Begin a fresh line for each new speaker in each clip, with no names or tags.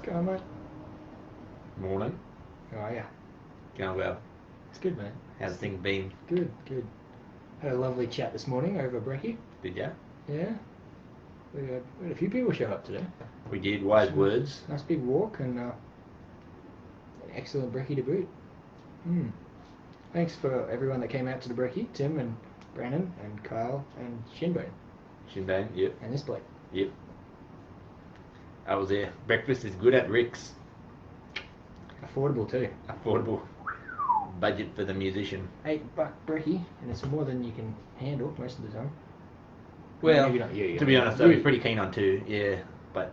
going on, mate?
Morning.
How are ya?
Going well.
It's good, mate.
How's things been?
Good. Had a lovely chat this morning over brekkie.
Did ya?
Yeah. We had a few people show up today.
We did. Wise words.
Nice big walk and an excellent brekkie to boot. Thanks for everyone that came out to the brekkie. Tim and Brandon and Kyle and Shinbone.
Shinbone, yep.
And this bloke.
Yep. I was there. Breakfast is good at Rick's.
Affordable too.
Affordable. Budget for the musician.
$8 brekkie, and it's more than you can handle most of the time.
Well,
maybe not you.
to be honest, I was pretty keen on 2, yeah, but...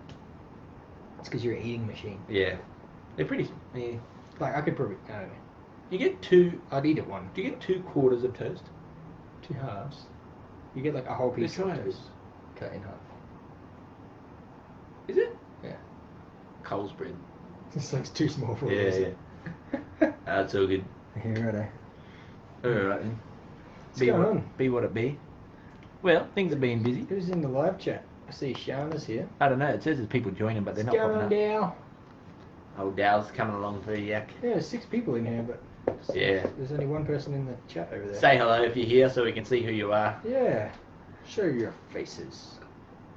It's because you're an eating machine.
Yeah. They're pretty... Yeah.
Like, I could probably... I don't know.
You get 2...
I'd eat it one.
Do you get 2 quarters of toast?
2 halves. You get like a whole piece of
They're
toast cut in half.
Is it?
Yeah.
Coles bread.
It's like too small for
Yeah,
us.
yeah. That's all good.
Yeah, righto.
Alright then.
What's going on?
Be what it be. Well, things have been busy.
Who's in the live chat? I see Shana's here.
I don't know, it says there's people joining, but they're not
What's
popping
going
up.
on, Dow?
Oh, Dow's coming along for a yak.
Yeah, there's 6 people in here, but
Yeah.
there's only one person in the chat over there.
Say hello if you're here so we can see who you are.
Yeah. Show your faces.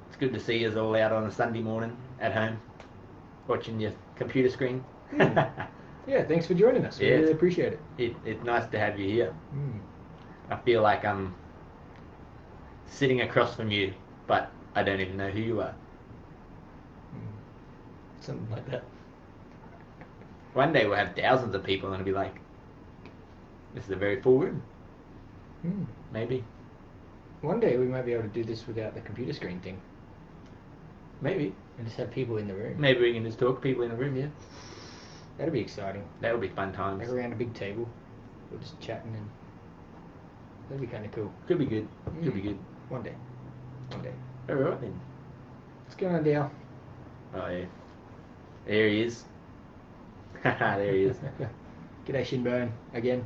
It's good to see us all out on a Sunday morning at home, watching your computer screen.
Yeah, thanks for joining us. We
Yeah.
really appreciate it.
It's nice to have you here.
Mm.
I feel like I'm sitting across from you, but I don't even know who you are.
Something like that.
One day we'll have thousands of people and it'll be like, this is a very full room. Maybe.
One day we might be able to do this without the computer screen thing.
Maybe.
And just have people in the room.
Maybe we can just talk to people in a room, yeah.
That'd be exciting.
That would be fun times.
Like around a big table. We're just chatting and... That'd be kind of cool.
Could be good. Could be good.
One day.
Alright then.
What's going on, Dale?
Oh yeah. There he is. Haha, there he is.
G'day, Shinbone. Again.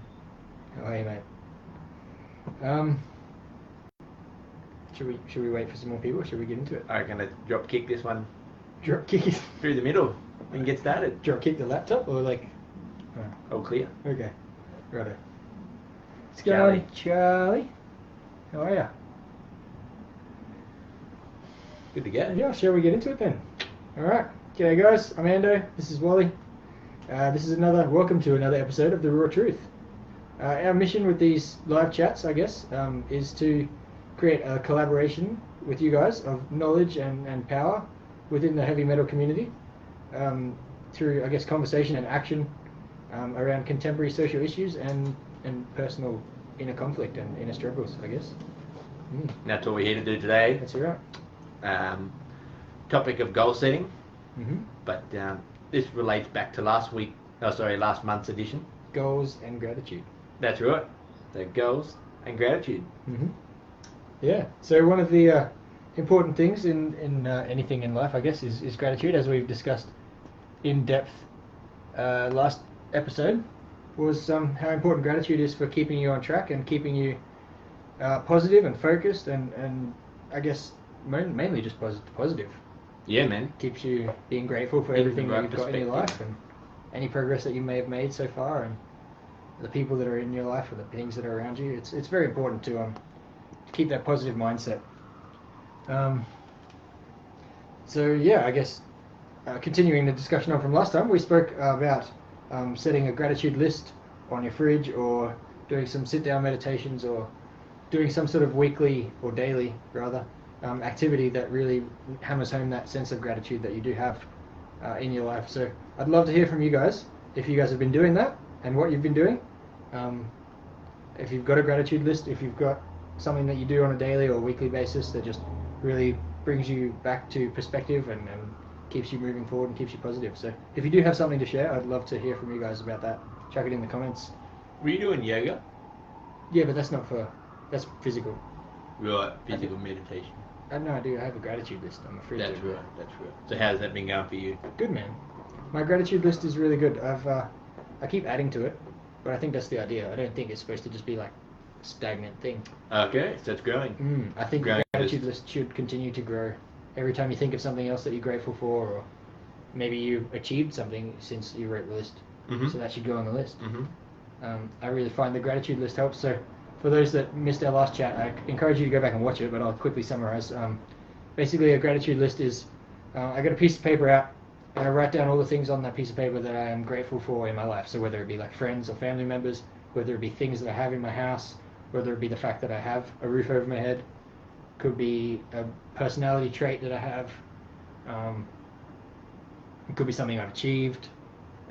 How are you, mate? Should we wait for some more people or should we get into it?
I reckon let's drop kick this one
Drop kick it.
through the middle and get started.
Drop kick the laptop or like...
All clear.
Okay. Righto. What's going on, Charlie? How are ya?
Good to go.
Yeah, shall we get into it then? Alright. G'day guys, I'm Ando. This is Wally. Welcome to another episode of The Raw Truth. Our mission with these live chats, I guess, is to create a collaboration with you guys of knowledge and power within the heavy metal community through, I guess, conversation and action around contemporary social issues and personal inner conflict and inner struggles, I guess.
That's what we're here to do today.
That's right.
Topic of goal setting,
Mm-hmm.
but this relates back to last month's edition.
Goals and gratitude.
That's right. So goals and gratitude.
Mm-hmm. Yeah. So one of the important things in anything in life, I guess, is gratitude, as we've discussed in depth last episode, was how important gratitude is for keeping you on track and keeping you positive and focused and I guess mainly just positive.
Yeah, man.
Keeps you being grateful for everything that you've got in your life and any progress that you may have made so far and the people that are in your life or the things that are around you. It's very important to keep that positive mindset. So yeah, I guess continuing the discussion on from last time, we spoke about setting a gratitude list on your fridge or doing some sit-down meditations or doing some sort of weekly or daily rather activity that really hammers home that sense of gratitude that you do have in your life. So I'd love to hear from you guys if you guys have been doing that and what you've been doing. If you've got a gratitude list, if you've got something that you do on a daily or weekly basis that just really brings you back to perspective and keeps you moving forward and keeps you positive. So if you do have something to share, I'd love to hear from you guys about that. Chuck it in the comments.
Were you doing yoga?
Yeah, but that's physical.
Right, physical meditation.
No, I do. I have a gratitude list. I'm afraid
That's right. So how's that been going for you?
Good, man. My gratitude list is really good. I keep adding to it, but I think that's the idea. I don't think it's supposed to just be like a stagnant thing.
Okay, so it's growing.
I think the gratitude list should continue to grow. Every time you think of something else that you're grateful for, or maybe you've achieved something since you wrote the list, so that should go on the list. I really find the gratitude list helps. So for those that missed our last chat, I encourage you to go back and watch it, but I'll quickly summarize. Basically, a gratitude list is I get a piece of paper out and I write down all the things on that piece of paper that I am grateful for in my life. So whether it be like friends or family members, whether it be things that I have in my house, whether it be the fact that I have a roof over my head, could be a personality trait that I have, it could be something I've achieved,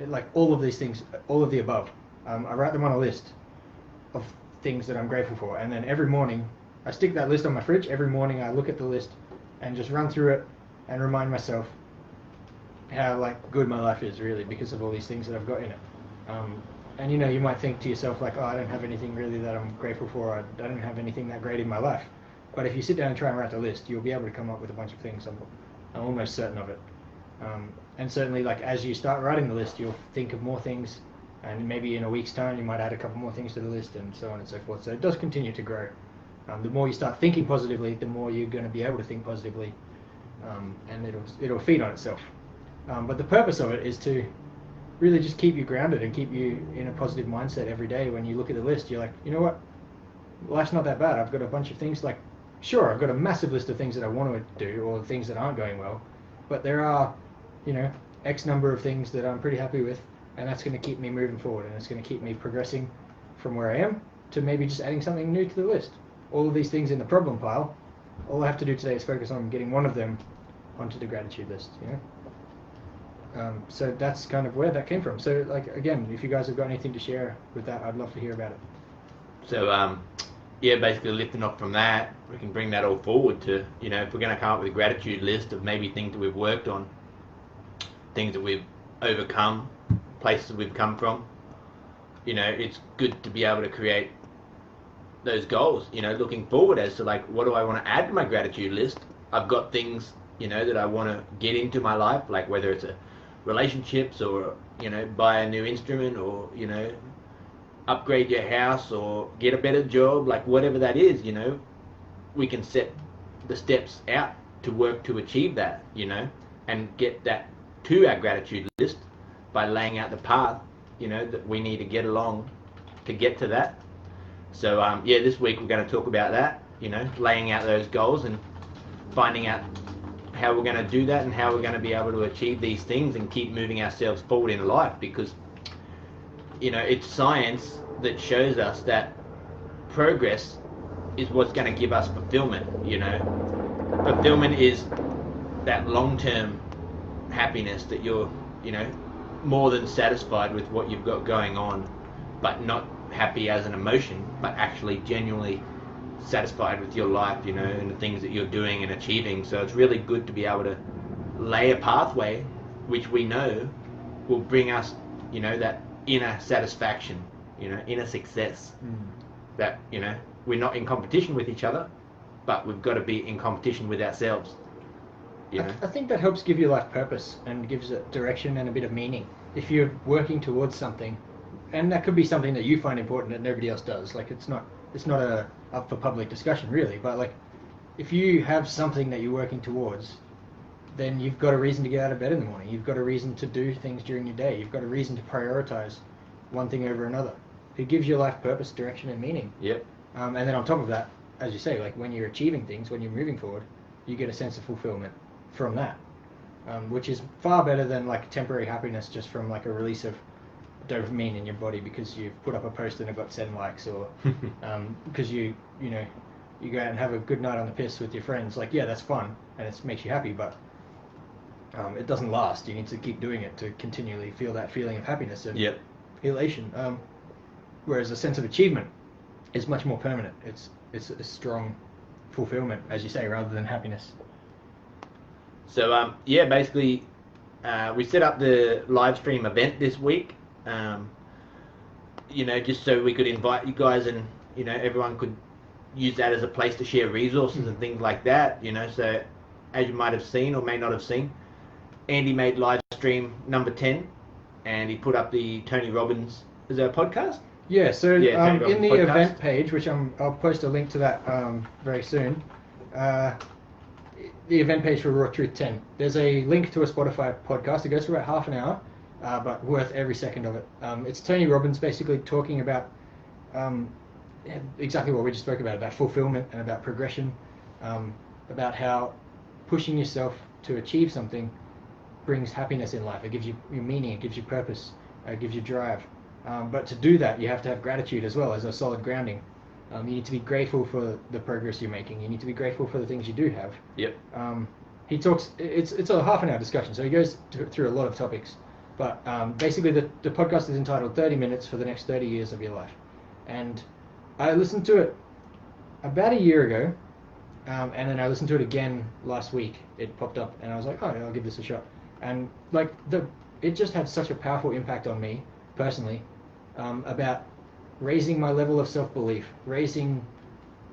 like all of these things, all of the above. I write them on a list of things that I'm grateful for, and then every morning I stick that list on my fridge. Every morning I look at the list and just run through it and remind myself how like good my life is really because of all these things that I've got in it. And you know, you might think to yourself like, oh, I don't have anything really that I'm grateful for. I don't have anything that great in my life. But if you sit down and try and write the list, you'll be able to come up with a bunch of things. I'm almost certain of it. And certainly, like as you start writing the list, you'll think of more things, and maybe in a week's time, you might add a couple more things to the list, and so on and so forth. So it does continue to grow. The more you start thinking positively, the more you're going to be able to think positively, and it'll feed on itself. But the purpose of it is to really just keep you grounded and keep you in a positive mindset every day. When you look at the list, you're like, you know what? Life's not that bad. I've got a bunch of things. Like, sure, I've got a massive list of things that I want to do or things that aren't going well, but there are, you know, X number of things that I'm pretty happy with, and that's going to keep me moving forward, and it's going to keep me progressing from where I am to maybe just adding something new to the list. All of these things in the problem pile, all I have to do today is focus on getting one of them onto the gratitude list, you know? So that's kind of where that came from. So, like, again, if you guys have got anything to share with that, I'd love to hear about it.
So, yeah, basically lifting off from that, we can bring that all forward to, you know, if we're going to come up with a gratitude list of maybe things that we've worked on, things that we've overcome, places we've come from, you know, it's good to be able to create those goals, you know, looking forward as to like, what do I want to add to my gratitude list? I've got things, you know, that I want to get into my life, like whether it's relationships or, you know, buy a new instrument or, you know, upgrade your house or get a better job, like whatever that is, you know, we can set the steps out to work to achieve that, you know, and get that to our gratitude list by laying out the path, you know, that we need to get along to get to that. So, yeah, this week we're going to talk about that, you know, laying out those goals and finding out how we're going to do that and how we're going to be able to achieve these things and keep moving ourselves forward in life, because, you know, it's science that shows us that progress is what's going to give us fulfillment, you know. Fulfillment is that long-term happiness that you're, you know, more than satisfied with what you've got going on, but not happy as an emotion, but actually genuinely satisfied with your life, you know, and the things that you're doing and achieving. So it's really good to be able to lay a pathway which we know will bring us, you know, that inner satisfaction, you know, inner success. That, you know, we're not in competition with each other, but we've got to be in competition with ourselves, you know.
I think that helps give your life purpose and gives it direction and a bit of meaning. If you're working towards something, and that could be something that you find important that nobody else does, like it's not up for public discussion really, but like if you have something that you're working towards, then you've got a reason to get out of bed in the morning. You've got a reason to do things during your day. You've got a reason to prioritize one thing over another. It gives your life purpose, direction, and meaning.
Yep.
And then on top of that, as you say, like when you're achieving things, when you're moving forward, you get a sense of fulfillment from that, which is far better than like temporary happiness just from like a release of dopamine in your body because you've put up a post and it got 10 likes, or because you know, you go out and have a good night on the piss with your friends. Like, yeah, that's fun and it makes you happy, but it doesn't last. You need to keep doing it to continually feel that feeling of happiness and elation. Whereas a sense of achievement is much more permanent. It's a strong fulfillment, as you say, rather than happiness.
So yeah, basically we set up the live stream event this week, you know, just so we could invite you guys and, you know, everyone could use that as a place to share resources and things like that, you know. So as you might have seen or may not have seen, Andy made live stream number 10 and he put up the Tony Robbins, is that a podcast?
Yeah, so in the
podcast
event page, which I'll post a link to that very soon, the event page for Raw Truth 10. There's a link to a Spotify podcast. It goes for about half an hour, but worth every second of it. It's Tony Robbins basically talking about exactly what we just spoke about fulfillment and about progression, about how pushing yourself to achieve something brings happiness in life. It gives you meaning, it gives you purpose, it gives you drive. But to do that, you have to have gratitude as well as a solid grounding. You need to be grateful for the progress you're making. You need to be grateful for the things you do have.
Yep.
He talks. It's a half an hour discussion, so he goes through a lot of topics. But basically, the podcast is entitled 30 Minutes for the Next 30 Years of Your Life. And I listened to it about a year ago, and then I listened to it again last week. It popped up, and I was like, oh, I'll give this a shot. And like it just had such a powerful impact on me personally, about raising my level of self-belief, raising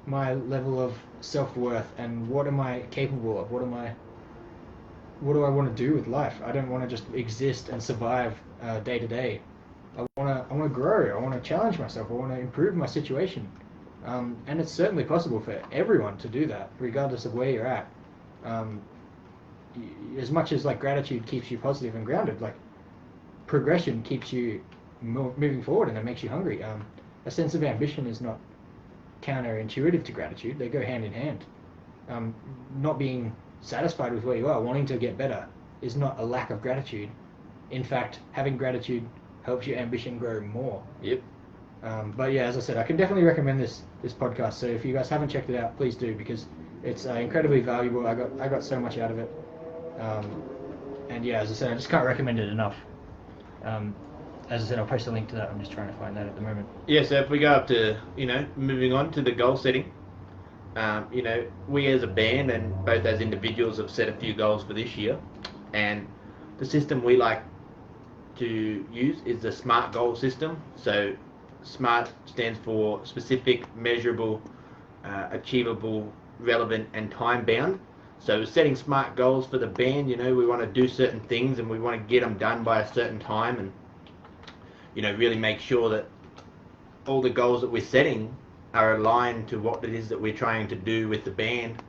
my level of self-worth, and what am I capable of? What do I want to do with life? I don't want to just exist and survive day to day. I want to grow. I want to challenge myself. I want to improve my situation. And it's certainly possible for everyone to do that, regardless of where you're at. As much as like gratitude keeps you positive and grounded, like progression keeps you moving forward, and it makes you hungry. A sense of ambition is not counterintuitive to gratitude. They go hand in hand. Not being satisfied with where you are, wanting to get better, is not a lack of gratitude. In fact, having gratitude helps your ambition grow more.
Yep.
But yeah, as I said, I can definitely recommend this podcast. So if you guys haven't checked it out, please do, because it's incredibly valuable. I got so much out of it. And yeah, as I said, I just can't recommend it enough. As I said, I'll post a link to that. I'm just trying to find that at the moment.
Yeah, so if we go up to, moving on to the goal setting, we as a band and both as individuals have set a few goals for this year. And the system we like to use is the S.M.A.R.T goal system. So S.M.A.R.T stands for specific, measurable, achievable, relevant, and time-bound. So setting S.M.A.R.T goals for the band, we want to do certain things and we want to get them done by a certain time, and really make sure that all the goals that we're setting are aligned to what it is that we're trying to do with the band,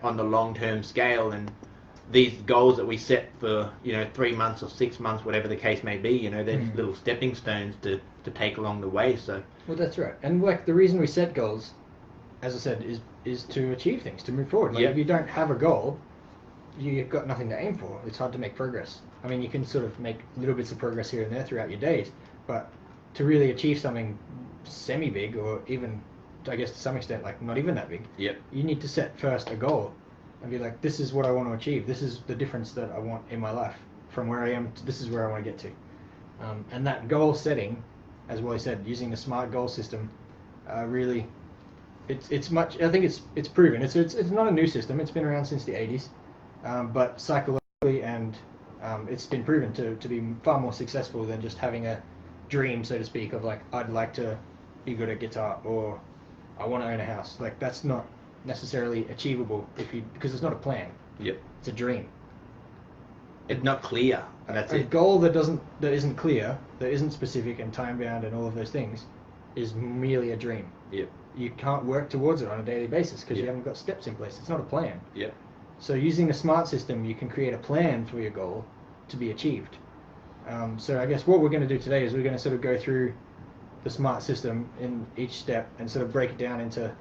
on the long-term scale. And these goals that we set for, 3 months or 6 months, whatever the case may be, they're little stepping stones to take along the way. So.
Well, that's right. And like the reason we set goals, as I said, is to achieve things, to move forward. Like if you don't have a goal, you've got nothing to aim for. It's hard to make progress. I mean, you can sort of make little bits of progress here and there throughout your days, but to really achieve something semi-big, or even, I guess to some extent, like not even that big, you need to set first a goal and be like, this is what I want to achieve. This is the difference that I want in my life. From where I am, this is where I want to get to. And that goal setting, as Wally said, using the S.M.A.R.T goal system, really, it's much. I think it's proven. It's not a new system. It's been around since the 80s, but psychologically and it's been proven to be far more successful than just having a dream, so to speak, of like, I'd like to be good at guitar, or I want to own a house. Like, that's not necessarily achievable because it's not a plan.
Yep.
It's a dream.
It's not clear. That's
a goal that isn't clear, that isn't specific and time bound and all of those things, is merely a dream.
Yep.
You can't work towards it on a daily basis because you haven't got steps in place. It's not a plan.
Yep.
So using the S.M.A.R.T system, you can create a plan for your goal to be achieved. So I guess what we're going to do today is we're going to sort of go through the S.M.A.R.T system in each step and sort of break it down into,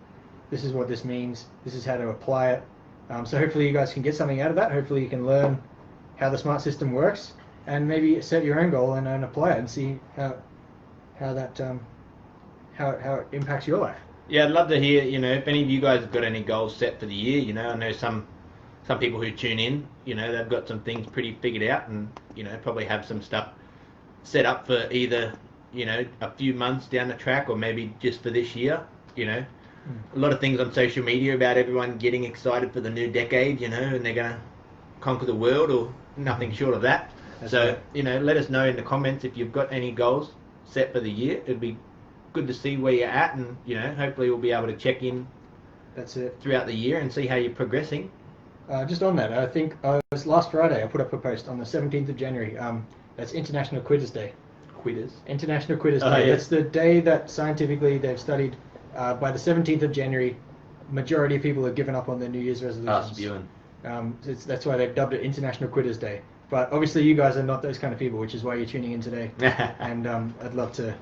this is what this means, this is how to apply it. So hopefully you guys can get something out of that. Hopefully you can learn how the S.M.A.R.T system works and maybe set your own goal and apply it and see how it impacts your life.
Yeah, I'd love to hear, if any of you guys have got any goals set for the year. I know some people who tune in, they've got some things pretty figured out and, probably have some stuff set up for either, a few months down the track or maybe just for this year, A lot of things on social media about everyone getting excited for the new decade, and they're going to conquer the world or nothing short of that. That's so, right. Let us know in the comments if you've got any goals set for the year. It'd be good to see where you're at, and hopefully we'll be able to check in.
That's it.
Throughout the year and see how you're progressing.
Just on that, I think it was last Friday I put up a post on the 17th of January. That's International Quitters Day. International Quitters Day.
Yeah.
That's the day that scientifically they've studied. By the 17th of January, majority of people have given up on their New Year's
Oh,
resolutions.
spewing.
That's why they've dubbed it International Quitters Day. But obviously you guys are not those kind of people, which is why you're tuning in today. And I'd love to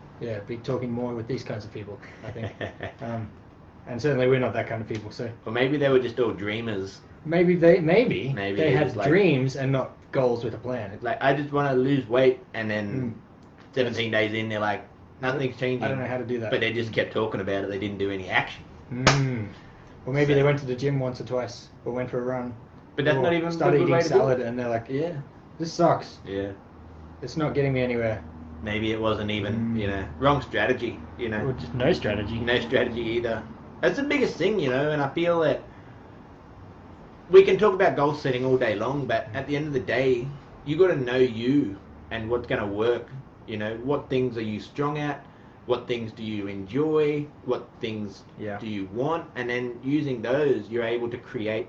be talking more with these kinds of people, I think. And certainly we're not that kind of people. So
Or maybe they were just all dreamers.
maybe they
it
had
was like-
dreams and not goals with a plan.
Like, I just want to lose weight, and then 17 days in, they're like, nothing's changing.
I don't know how to do that.
But they just kept talking about it. They didn't do any action.
Or maybe they went to the gym once or twice, or went for a run.
But that's
or
not even a
started
good
eating
way to do
salad,
it.
and they're like, yeah, this sucks.
Yeah.
It's not getting me anywhere.
Maybe it wasn't even, wrong strategy,
Or just no strategy.
No strategy either. That's the biggest thing, and I feel that we can talk about goal setting all day long, but at the end of the day, you got to know you and what's going to work. What things are you strong at? What things do you enjoy? What things do you want? And then using those, you're able to create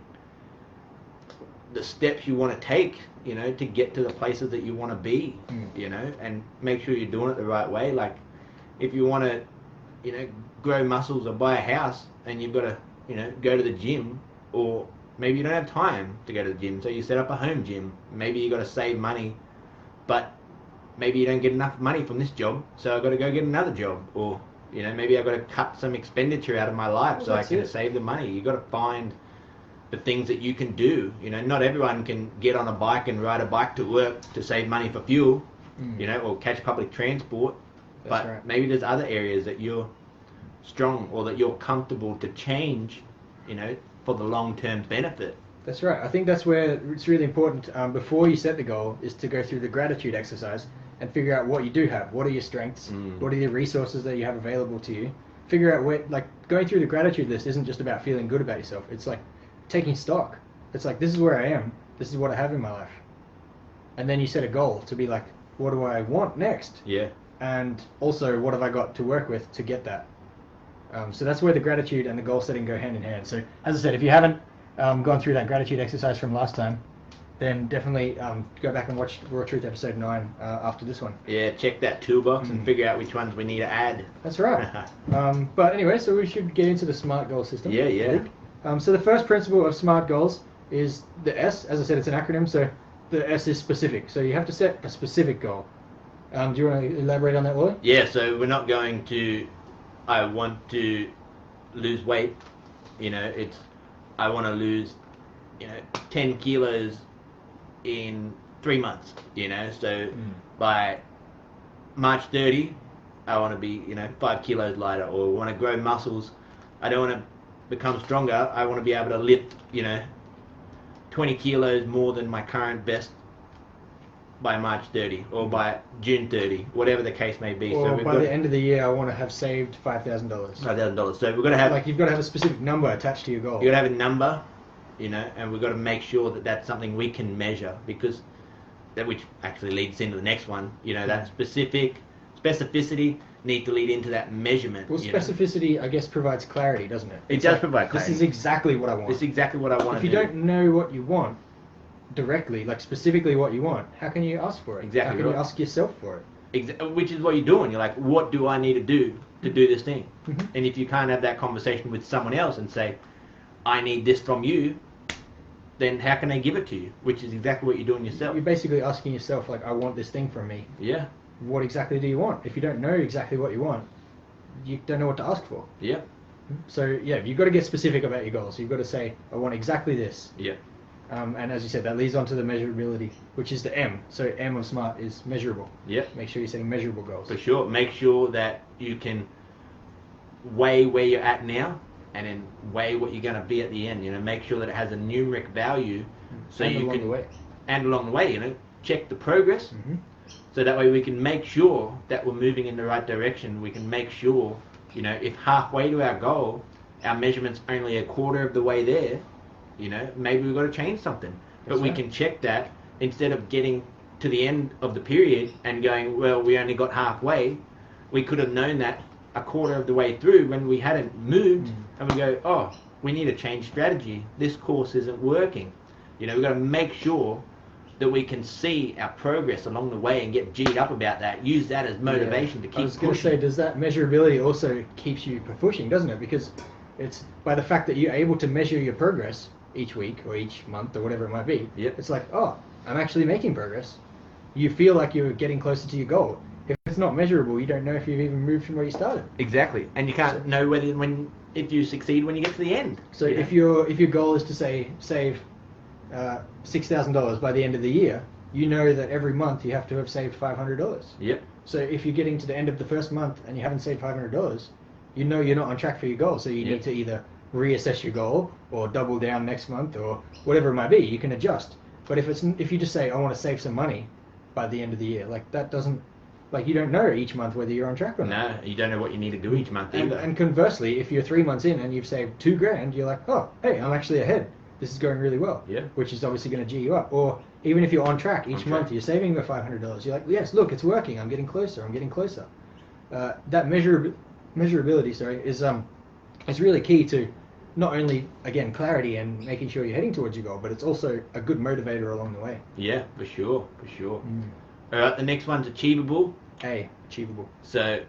the steps you want to take, to get to the places that you want to be, and make sure you're doing it the right way. Like, if you want to, grow muscles or buy a house, and you've got to, go to the gym, or maybe you don't have time to go to the gym, so you set up a home gym. Maybe you got to save money, but maybe you don't get enough money from this job, so I've got to go get another job, or maybe I've got to cut some expenditure out of my life so I can save the money. You got to find the things that you can do. Not everyone can get on a bike and ride a bike to work to save money for fuel, or catch public transport. But maybe there's other areas that you're strong, or that you're comfortable to change, for the long-term benefit.
That's right. I think that's where it's really important, before you set the goal, is to go through the gratitude exercise and figure out what you do have. What are your strengths? What are the resources that you have available to you? Figure out where, like, going through the gratitude list isn't just about feeling good about yourself. It's like taking stock. It's like, this is where I am. This is what I have in my life. And then you set a goal to be like, what do I want next?
Yeah.
And also, what have I got to work with to get that? So that's where the gratitude and the goal setting go hand in hand. So, as I said, if you haven't gone through that gratitude exercise from last time, then definitely go back and watch Raw Truth episode 9 after this one.
Yeah, check that toolbox and figure out which ones we need to add.
That's right. But anyway, so we should get into the SMART goal system.
Yeah.
So the first principle of SMART goals is the S. As I said, it's an acronym, so the S is specific. So you have to set a specific goal. Do you want to elaborate on that, Wally?
Yeah, so we're not going to, I want to lose weight. It's, I want to lose, 10 kilos in 3 months, So by March 30, I want to be, 5 kilos lighter, or want to grow muscles. I don't want to become stronger. I want to be able to lift, 20 kilos more than my current best by March 30, or by June 30, whatever the case may be.
Or
so
by the end of the year, I want to have saved $5,000.
$5,000. So we've got to have,
like, you've got to have a specific number attached to your goal.
you've got to have a number, and we've got to make sure that that's something we can measure, because that, which actually leads into the next one. That specificity need to lead into that measurement.
Well, specificity, I guess, provides clarity, doesn't it?
It does provide clarity.
This is exactly what I want.
This is exactly what I want.
If you don't know what you want directly, like specifically what you want, how can you ask for it?
Exactly.
How can you ask yourself for it?
Which is what you're doing. You're like, what do I need to do this thing? And if you can't have that conversation with someone else and say, I need this from you, then how can they give it to you? Which is exactly what you're doing yourself.
You're basically asking yourself, like, I want this thing from me.
Yeah.
What exactly do you want? If you don't know exactly what you want, you don't know what to ask for.
Yeah.
So, yeah, you've got to get specific about your goals. You've got to say, I want exactly this.
Yeah.
And as you said, that leads on to the measurability, which is the M. So M of SMART is measurable.
Yep.
Make sure you're setting measurable goals.
For sure. Make sure that you can weigh where you're at now, and then weigh what you're going to be at the end. Make sure that it has a numeric value, so
and
you
along
can
the way.
And along the way, check the progress. So that way we can make sure that we're moving in the right direction. We can make sure, if halfway to our goal, our measurement's only a quarter of the way there, maybe we've got to change something. But we can check that instead of getting to the end of the period and going, well, we only got halfway. We could have known that a quarter of the way through when we hadn't moved, and we go, oh, we need to change strategy. This course isn't working. We've got to make sure that we can see our progress along the way and get G'd up about that. Use that as motivation to keep pushing.
I was going to say, does that measurability also keeps you pushing, doesn't it? Because It's by the fact that you're able to measure your progress each week or each month or whatever it might be.
Yep.
It's like, oh, I'm actually making progress. You feel like you're getting closer to your goal. If it's not measurable, you don't know if you've even moved from where you started.
Exactly, and you can't know if you succeed when you get to the end.
So if your goal is to say save $6,000 by the end of the year, you know that every month you have to have saved $500.
Yep.
So if you're getting to the end of the first month and you haven't saved $500, you know you're not on track for your goal. So you need to either reassess your goal or double down next month or whatever it might be. You can adjust. But if you just say, I want to save some money by the end of the year, like that doesn't, like you don't know each month whether you're on track or not.
No, you don't know what you need to do each month either.
And conversely, if you're 3 months in and you've saved $2,000, you're like, oh, hey, I'm actually ahead. This is going really well.
Yeah.
Which is obviously going to G you up. Or even if you're on track each month, you're saving the $500. You're like, yes, look, it's working. I'm getting closer. I'm getting closer. That measurability, is really key to not only, again, clarity and making sure you're heading towards your goal, but it's also a good motivator along the way.
Yeah, for sure. All right, the next one's achievable.
Achievable.
So,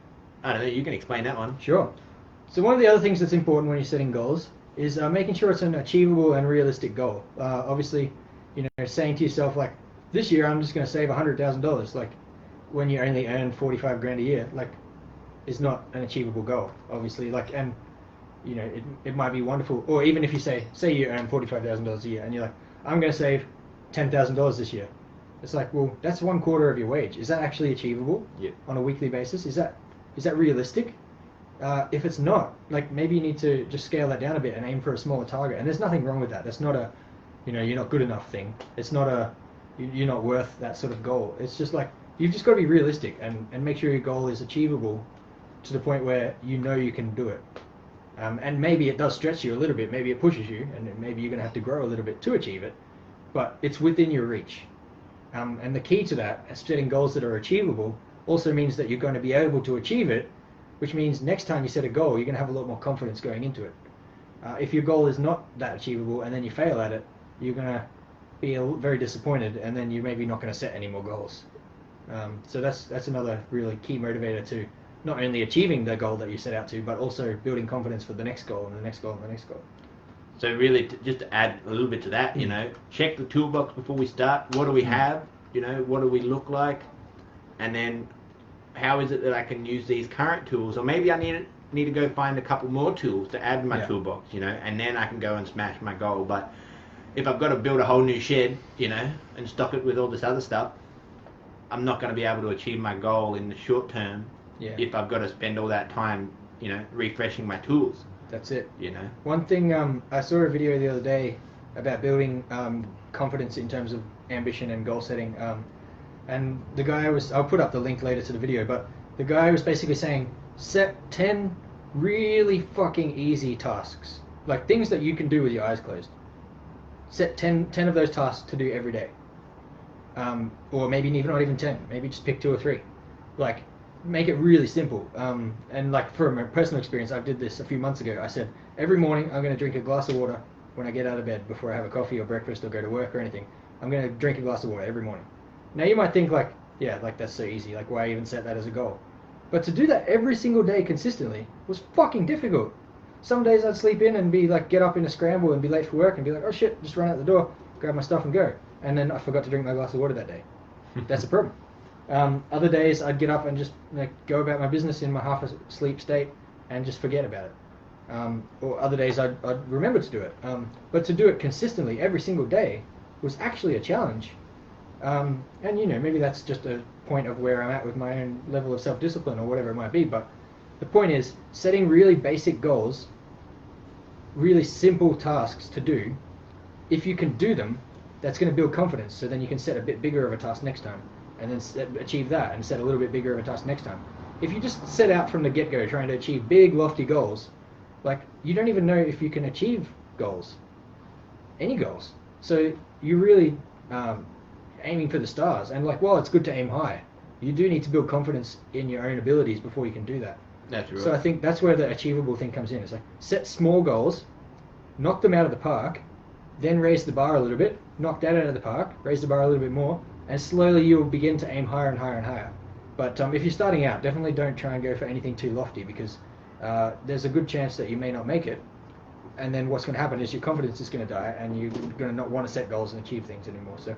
I don't know, you can explain that one.
Sure. So one of the other things that's important when you're setting goals is making sure it's an achievable and realistic goal. Obviously, saying to yourself, like, this year I'm just going to save $100,000, like, when you only earn $45,000 a year, like, is not an achievable goal, obviously. Like, and, it might be wonderful. Or even if you say you earn $45,000 a year and you're like, I'm going to save $10,000 this year. It's like, well, that's 1/4 of your wage. Is that actually achievable on a weekly basis? Is that realistic? If it's not, like, maybe you need to just scale that down a bit and aim for a smaller target. And there's nothing wrong with that. That's not a, you're not good enough thing. It's not a, you're not worth that sort of goal. It's just like, you've just got to be realistic and make sure your goal is achievable to the point where you know you can do it. And maybe it does stretch you a little bit. Maybe it pushes you, and maybe you're going to have to grow a little bit to achieve it. But it's within your reach. And the key to that, setting goals that are achievable, also means that you're going to be able to achieve it, which means next time you set a goal, you're going to have a lot more confidence going into it. If your goal is not that achievable and then you fail at it, you're going to be very disappointed, and then you're maybe not going to set any more goals. So that's another really key motivator to not only achieving the goal that you set out to, but also building confidence for the next goal and the next goal and the next goal.
So really, just to add a little bit to that, check the toolbox before we start. What do we have? What do we look like? And then, how is it that I can use these current tools? Or maybe I need to go find a couple more tools to add to my toolbox, and then I can go and smash my goal. But if I've got to build a whole new shed, and stock it with all this other stuff, I'm not going to be able to achieve my goal in the short term if I've got to spend all that time, refreshing my tools.
That's it. One thing, I saw a video the other day about building confidence in terms of ambition and goal setting. And the guy I'll put up the link later to the video, but the guy was basically saying, set 10 really fucking easy tasks. Like things that you can do with your eyes closed. Set 10 of those tasks to do every day. Or maybe not even 10. Maybe just pick 2 or 3. Like, make it really simple. And like from a personal experience, I did this a few months ago. I said, every morning I'm going to drink a glass of water when I get out of bed before I have a coffee or breakfast or go to work or anything. I'm going to drink a glass of water every morning. Now you might think like, that's so easy. Like, why even set that as a goal? But to do that every single day consistently was fucking difficult. Some days I'd sleep in and be like, get up in a scramble and be late for work and be like, oh shit, just run out the door, grab my stuff and go. And then I forgot to drink my glass of water that day. That's a problem. Other days I'd get up and just go about my business in my half asleep state and just forget about it. Or other days I'd remember to do it. But to do it consistently every single day was actually a challenge. And maybe that's just a point of where I'm at with my own level of self-discipline or whatever it might be. But the point is, setting really basic goals, really simple tasks to do, if you can do them, that's going to build confidence. So then you can set a bit bigger of a task next time, and then achieve that and set a little bit bigger of a task next time. If you just set out from the get-go trying to achieve big, lofty goals, like, you don't even know if you can achieve goals, any goals. So you're really aiming for the stars. And like, while it's good to aim high, you do need to build confidence in your own abilities before you can do that.
That's right.
So I think that's where the achievable thing comes in. It's like, set small goals, knock them out of the park, then raise the bar a little bit, knock that out of the park, raise the bar a little bit more, and slowly you'll begin to aim higher and higher and higher. But if you're starting out, definitely don't try and go for anything too lofty, because there's a good chance that you may not make it. and then what's going to happen is your confidence is going to die, and you're going to not want to set goals and achieve things anymore. So,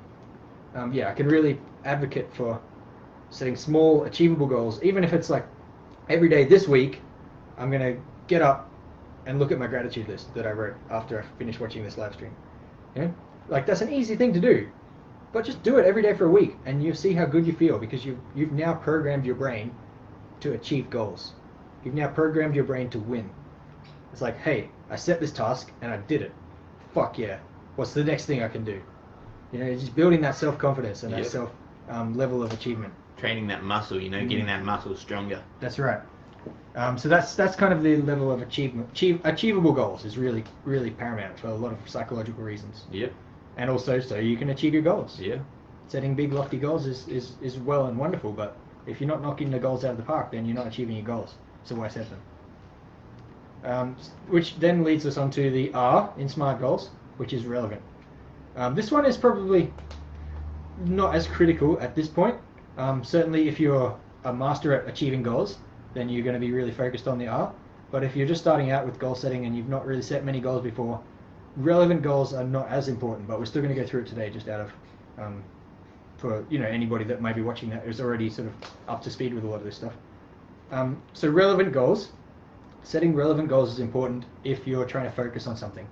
yeah, I can really advocate for setting small, achievable goals, even if it's like every day this week, I'm going to get up and look at my gratitude list that I wrote after I finished watching this live stream. You know? Like, that's an easy thing to do, but just do it every day for a week, and you'll see how good you feel, because you've now programmed your brain to achieve goals. You've now programmed your brain to win. It's like, hey, I set this task and I did it. Fuck yeah. What's the next thing I can do? You know, just building that self-confidence and that self level of achievement.
Training that muscle, you know, getting that muscle stronger.
That's right. So that's kind of the level of achievement. Achievable goals is really, really paramount for a lot of psychological reasons.
Yep.
And also so you can achieve your goals.
Yeah.
Setting big, lofty goals is well and wonderful, but if you're not knocking the goals out of the park, then you're not achieving your goals. So why set them? Which then leads us on to the R in SMART goals, which is relevant. This one is probably not as critical at this point. Certainly if you're a master at achieving goals, then you're going to be really focused on the R. But if you're just starting out with goal setting and you've not really set many goals before, relevant goals are not as important, but we're still going to go through it today just out of for anybody that may be watching that is already sort of up to speed with a lot of this stuff. So relevant goals, setting relevant goals is important if you're trying to focus on something.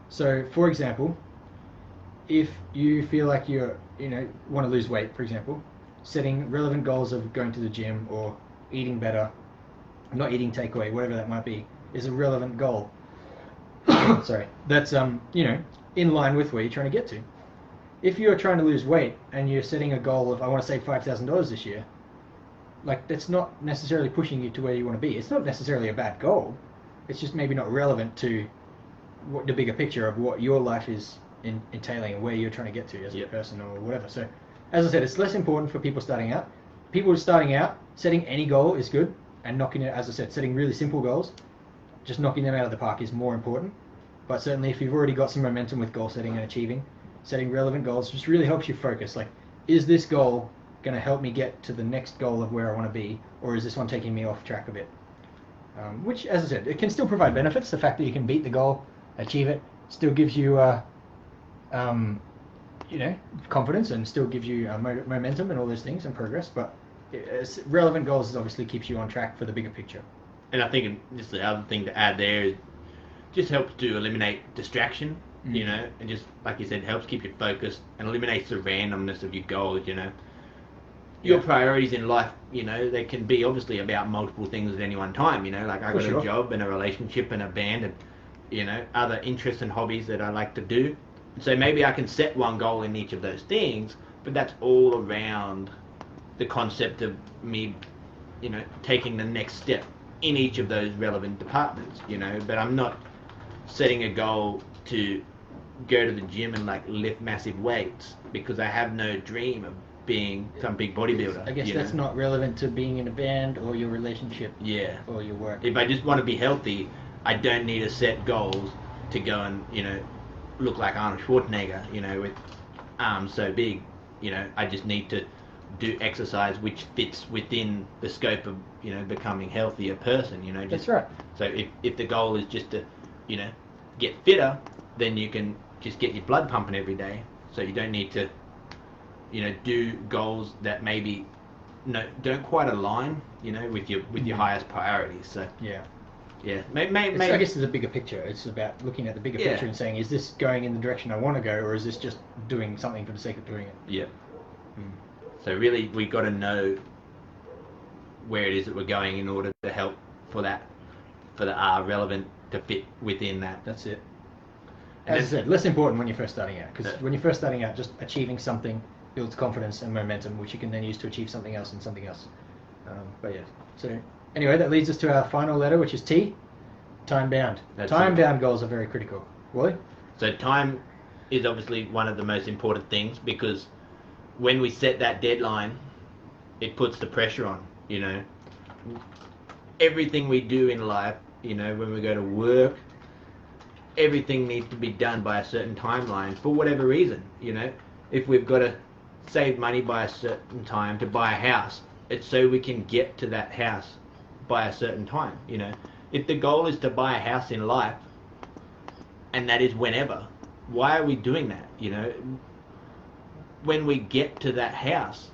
So for example, if you feel like you want to lose weight, for example, setting relevant goals of going to the gym or eating better, not eating takeaway, whatever that might be, is a relevant goal. Sorry, that's in line with where you're trying to get to. If you're trying to lose weight and you're setting a goal of I want to save $5,000 this year, like that's not necessarily pushing you to where you want to be. It's not necessarily a bad goal. It's just maybe not relevant to what the bigger picture of what your life is entailing and where you're trying to get to as a person or whatever. So, as I said, it's less important for people starting out. People starting out, setting any goal is good, and knocking it, as I said, setting really simple goals, just knocking them out of the park is more important. But certainly if you've already got some momentum with goal setting and achieving, setting relevant goals just really helps you focus. Like, is this goal going to help me get to the next goal of where I want to be, or is this one taking me off track a bit? Which, as I said, it can still provide benefits. The fact that you can beat the goal, achieve it, still gives you, confidence, and still gives you momentum and all those things and progress. But relevant goals obviously keeps you on track for the bigger picture.
And I think just the other thing to add there is just helps to eliminate distraction. And just like you said, helps keep you focused and eliminates the randomness of your goals. Your priorities in life, they can be obviously about multiple things at any one time. Like I got a job and a relationship and a band and other interests and hobbies that I like to do. So maybe I can set one goal in each of those things, but that's all around the concept of me, taking the next step in each of those relevant departments. But I'm not setting a goal to go to the gym and like lift massive weights because I have no dream of being some big bodybuilder.
I guess that's not relevant to being in a band or your relationship or your work.
If I just want to be healthy, I don't need to set goals to go and look like Arnold Schwarzenegger, with arms so big. I just need to do exercise which fits within the scope of becoming a healthier person.
That's right.
So if the goal is just to get fitter, then you can just get your blood pumping every day. So you don't need to do goals that maybe don't quite align with your highest priorities. So maybe
I guess it's a bigger picture. It's about looking at the bigger picture and saying, is this going in the direction I want to go, or is this just doing something for the sake of doing it?
So really we got to know where it is that we're going in order to help for the R relevant to fit within that.
That's it. As I said, less important when you're first starting out, because when you're first starting out, just achieving something builds confidence and momentum, which you can then use to achieve something else and something else. So anyway, that leads us to our final letter, which is T, time-bound. Time-bound goals are very critical. Wally?
So time is obviously one of the most important things, because when we set that deadline, it puts the pressure on, Everything we do in life, when we go to work, everything needs to be done by a certain timeline for whatever reason. If we've got to save money by a certain time to buy a house, it's so we can get to that house by a certain time. If the goal is to buy a house in life, and that is whenever. Why are we doing that? You know, when we get to that house,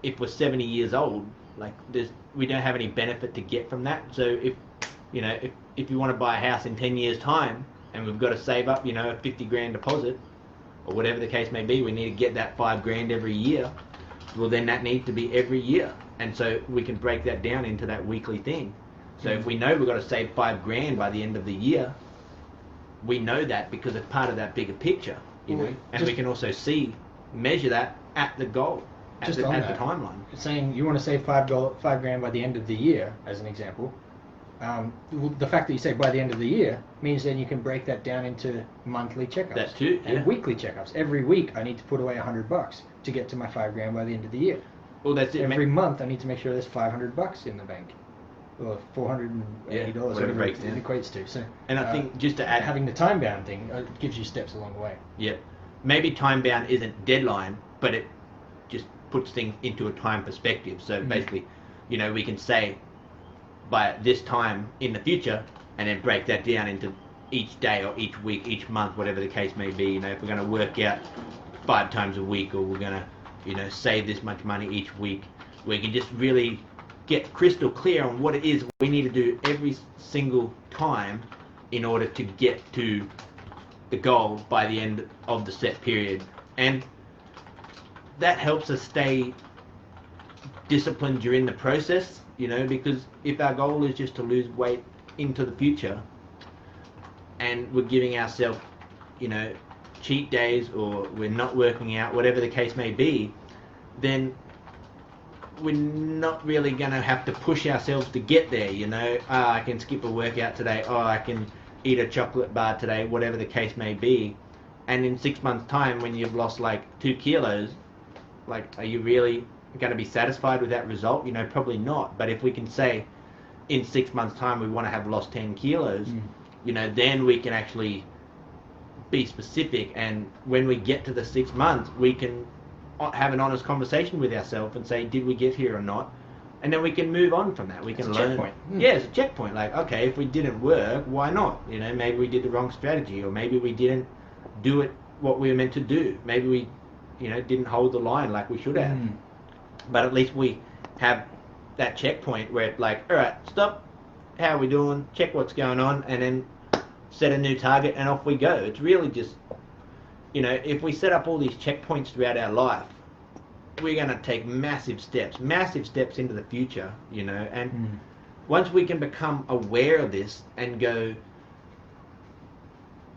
if we're 70 years old, like we don't have any benefit to get from that. So if you want to buy a house in 10 years time and we've got to save up, a 50 grand deposit or whatever the case may be, we need to get that 5 grand every year. Well, then that needs to be every year. And so we can break that down into that weekly thing. So if we know we've got to save 5 grand by the end of the year, we know that because it's part of that bigger picture, and we can also measure that at the goal. At the timeline.
Saying you want to save 5 grand by the end of the year, as an example, the fact that you say by the end of the year means then you can break that down into monthly checkups.
That too, yeah.
And weekly checkups. Every week I need to put away $100 to get to my 5 grand by the end of the year.
Well, that's it.
Every month I need to make sure there's $500 in the bank, or $480, whatever it equates to. So,
and I think just to add,
having the time bound thing gives you steps along the way.
Yeah, maybe time bound isn't deadline, but it just puts things into a time perspective. So basically, we can say by this time in the future, and then break that down into each day or each week, each month, whatever the case may be. If we're going to work out 5 times a week, or we're going to, save this much money each week, we can just really get crystal clear on what it is we need to do every single time in order to get to the goal by the end of the set period. And that helps us stay disciplined during the process, because if our goal is just to lose weight into the future and we're giving ourselves, cheat days, or we're not working out, whatever the case may be, then we're not really going to have to push ourselves to get there, I can skip a workout today, I can eat a chocolate bar today, whatever the case may be. And in 6 months' time, when you've lost like 2 kilos, are you really going to be satisfied with that result? Probably not. But if we can say in 6 months' time we want to have lost 10 kilos, then we can actually be specific. And when we get to the 6 months, we can have an honest conversation with ourselves and say, did we get here or not? And then we can move on from that. We can learn.
Checkpoint.
Yeah, it's a checkpoint. Okay, if we didn't work, why not? Maybe we did the wrong strategy, or maybe we didn't do it what we were meant to do. Maybe we didn't hold the line like we should have. But at least we have that checkpoint where it's all right, stop, how are we doing, check what's going on, and then set a new target and off we go. It's really just, if we set up all these checkpoints throughout our life, we're going to take massive steps into the future, and once we can become aware of this and go,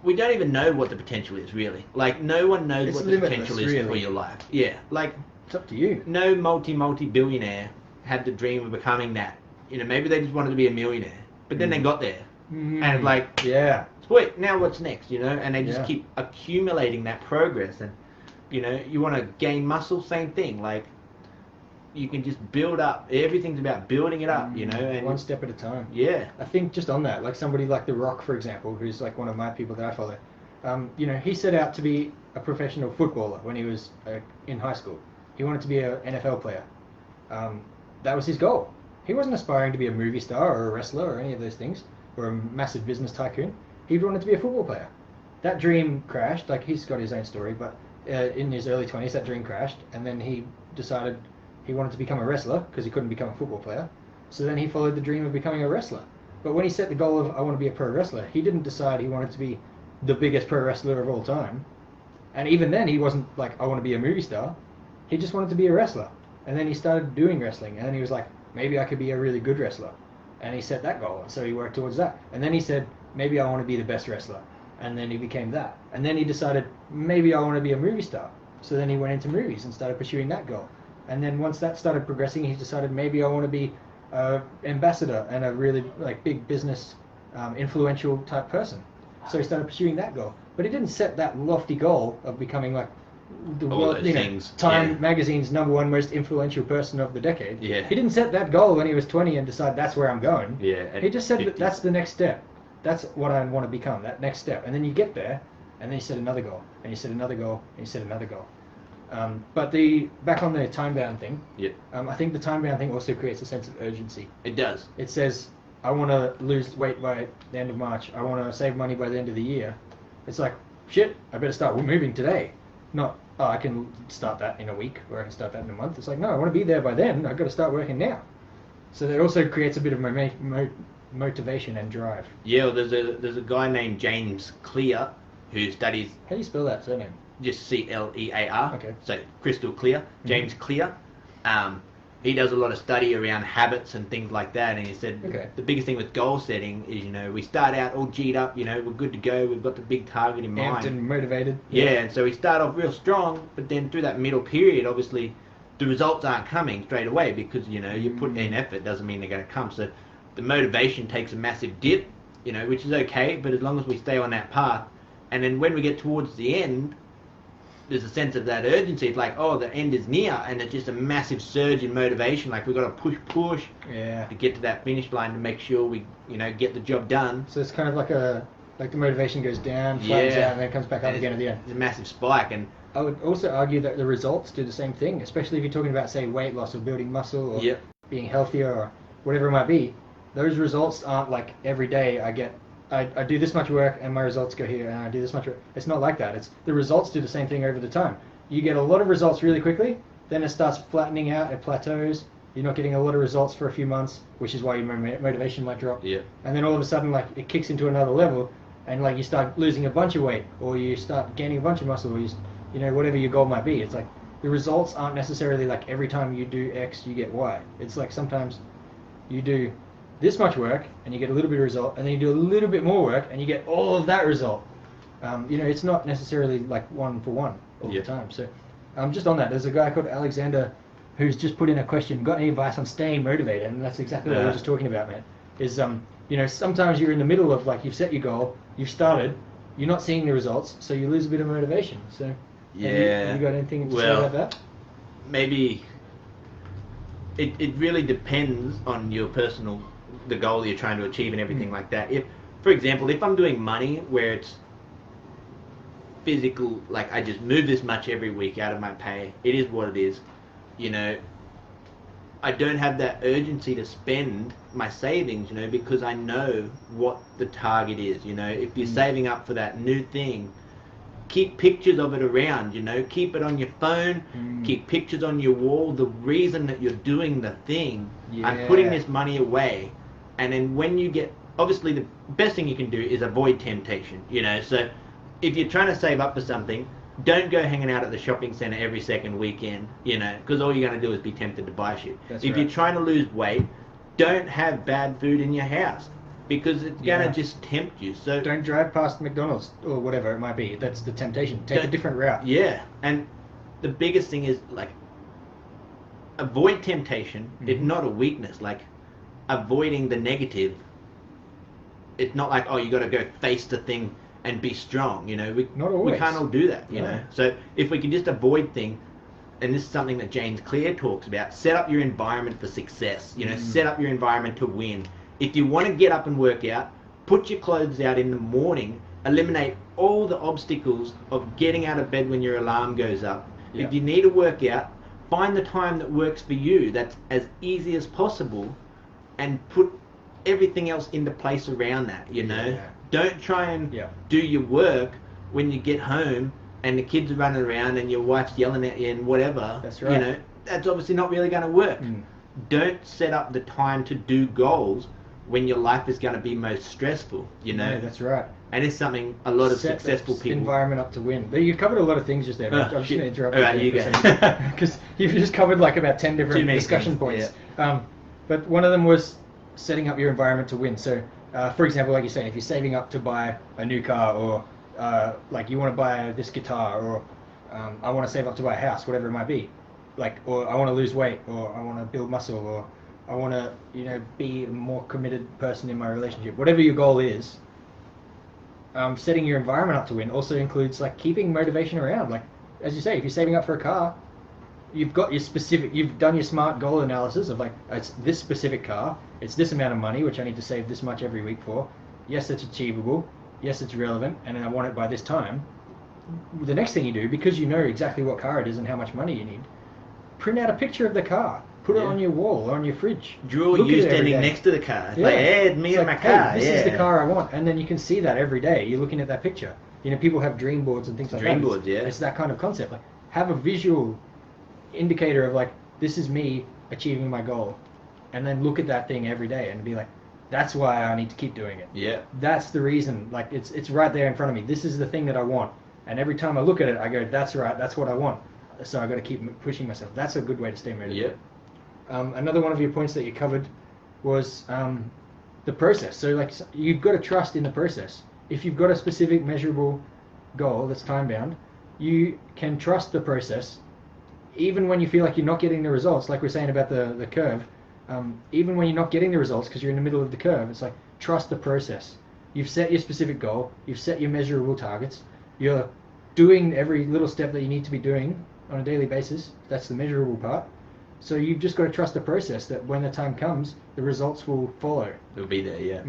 we don't even know what the potential is, really. No one knows what the potential is for your life. Yeah,
it's up to you.
No multi-billionaire had the dream of becoming that. Maybe they just wanted to be a millionaire, but then they got there, and sweet, now what's next? And they just keep accumulating that progress. And you want to gain muscle, same thing. You can just build up. Everything's about building it up, and
one step at a time.
Yeah.
I think just on that, somebody like The Rock, for example, who's one of my people that I follow, he set out to be a professional footballer when he was in high school. He wanted to be an NFL player. That was his goal. He wasn't aspiring to be a movie star or a wrestler or any of those things, or a massive business tycoon. He wanted to be a football player. That dream crashed. He's got his own story, but in his early 20s, that dream crashed, and then he decided he wanted to become a wrestler because he couldn't become a football player. So then he followed the dream of becoming a wrestler. But when he set the goal of, I want to be a pro wrestler, he didn't decide he wanted to be the biggest pro wrestler of all time. And even then, he wasn't I want to be a movie star. He just wanted to be a wrestler. And then he started doing wrestling, and then he was like, maybe I could be a really good wrestler. And he set that goal, and so he worked towards that. And then he said, maybe I want to be the best wrestler. And then he became that. And then he decided, maybe I want to be a movie star. So then he went into movies and started pursuing that goal. And then once that started progressing, he decided, maybe I want to be an ambassador and a really big business influential type person. So he started pursuing that goal. But he didn't set that lofty goal of becoming the world, Time magazine's #1 most influential person of the decade.
Yeah.
He didn't set that goal when he was 20 and decide that's where I'm going.
Yeah.
He just said that's the next step. That's what I want to become, that next step. And then you get there, and then you set another goal, and you set another goal, and you set another goal. But back on the time-bound thing, I think the time-bound thing also creates a sense of urgency.
It does.
It says, I want to lose weight by the end of March. I want to save money by the end of the year. It's like, shit, I better start moving today. Not, oh, I can start that in a week or I can start that in a month. It's like, no, I want to be there by then. I've got to start working now. So that also creates a bit of motivation and drive.
Yeah, well, there's a guy named James Clear who studies.
How do you spell that surname?
Just Clear.
Okay.
So crystal clear. James Clear. He does a lot of study around habits and things like that, and he said the biggest thing with goal setting is, we start out all G'd up, we're good to go, we've got the big target in mind.
Amped and motivated.
Yeah, and so we start off real strong, but then through that middle period, obviously, the results aren't coming straight away because, you put in effort doesn't mean they're going to come. So the motivation takes a massive dip, which is okay, but as long as we stay on that path, and then when we get towards the end, there's a sense of that urgency. It's like, oh, the end is near, and it's just a massive surge in motivation. Like, we've got to push to get to that finish line to make sure we, get the job done.
So it's kind of like the motivation goes down, flattens out, and then it comes back up again at the end.
It's a massive spike, and
I would also argue that the results do the same thing, especially if you're talking about, say, weight loss or building muscle or being healthier or whatever it might be. Those results aren't like every day I do this much work and my results go here, and I do this much work. It's not like that. It's the results do the same thing over the time. You get a lot of results really quickly, then it starts flattening out, it plateaus. You're not getting a lot of results for a few months, which is why your motivation might drop.
Yeah.
And then all of a sudden, like, it kicks into another level, and like you start losing a bunch of weight, or you start gaining a bunch of muscle, or whatever your goal might be. It's like the results aren't necessarily like every time you do X, you get Y. It's like sometimes you do this much work and you get a little bit of result, and then you do a little bit more work and you get all of that result. It's not necessarily like one for one all the time. So just on that, there's a guy called Alexander who's just put in a question, got any advice on staying motivated? And that's exactly what we were just talking about, man. Is sometimes you're in the middle of, like, you've set your goal, you've started, you're not seeing the results, so you lose a bit of motivation. So have you got anything to say about that?
Maybe it really depends on your personal, the goal you're trying to achieve and everything like that. If, for example, if I'm doing money where it's physical, like I just move this much every week out of my pay, it is what it is, I don't have that urgency to spend my savings, because I know what the target is. If you're saving up for that new thing, keep pictures of it around, keep it on your phone, keep pictures on your wall, the reason that you're doing the thing. I'm putting this money away. And then when you get, obviously the best thing you can do is avoid temptation, so if you're trying to save up for something, don't go hanging out at the shopping centre every second weekend, because all you're going to do is be tempted to buy shit. If you're trying to lose weight, don't have bad food in your house, because it's going to just tempt you. So
don't drive past McDonald's or whatever it might be. That's the temptation. Take a different route.
Yeah, and the biggest thing is, like, avoid temptation. It's not a weakness. Like, avoiding the negative, it's not like, oh, you got to go face the thing and be strong, we can't all do that, know. So if we can just avoid things, and this is something that James Clear talks about, set up your environment for success, set up your environment to win. If you want to get up and work out, put your clothes out in the morning, eliminate all the obstacles of getting out of bed when your alarm goes up. If you need to work out, find the time that works for you, that's as easy as possible, and put everything else into place around that, Don't try and do your work when you get home and the kids are running around and your wife's yelling at you and whatever.
That's right.
That's obviously not really going to work. Don't set up the time to do goals when your life is going to be most stressful,
Yeah, that's right.
And it's something a lot of successful people...
environment up to win. You covered a lot of things just there. I'm just going to interrupt you.
All right, you go.
Because you've just covered like about 10 different discussion points.
Yeah.
But one of them was setting up your environment to win. So, for example, like you say, if you're saving up to buy a new car, or like you want to buy this guitar, or I want to save up to buy a house, whatever it might be, or I want to lose weight, or I want to build muscle, or I want to, be a more committed person in my relationship. Whatever your goal is, setting your environment up to win also includes like keeping motivation around. Like, as you say, if you're saving up for a car, you've got your specific, you've done your SMART goal analysis of like, it's this specific car, it's this amount of money, which I need to save this much every week for. Yes, it's achievable. Yes, it's relevant, and I want it by this time. The next thing you do, because you know exactly what car it is and how much money you need, print out a picture of the car. Put it on your wall or on your fridge.
Draw
Look
you
at it every
standing
day.
next to the car. It's
Yeah.
like, hey, me
It's
and
like,
my car.
Hey, this is the car I want, and then you can see that every day. You're looking at that picture. You know, people have dream boards and things like
Dream
that.
boards, yeah.
It's that kind of concept. Like, have a visual indicator of like, this is me achieving my goal, and then look at that thing every day and be like, that's why I need to keep doing it.
Yeah.
That's the reason. Like, it's right there in front of me. This is the thing that I want, and every time I look at it, I go, that's right. That's what I want. So I got to keep pushing myself. That's a good way to stay motivated.
Yeah.
Another one of your points that you covered was the process. So like, you've got to trust in the process. If you've got a specific measurable goal that's time bound, you can trust the process, even when you feel like you're not getting the results. Like we're saying about the curve, even when you're not getting the results because you're in the middle of the curve, it's like, trust the process. You've set your specific goal. You've set your measurable targets. You're doing every little step that you need to be doing on a daily basis. That's the measurable part. So you've just got to trust the process, that when the time comes, the results will follow.
They'll be there, yeah.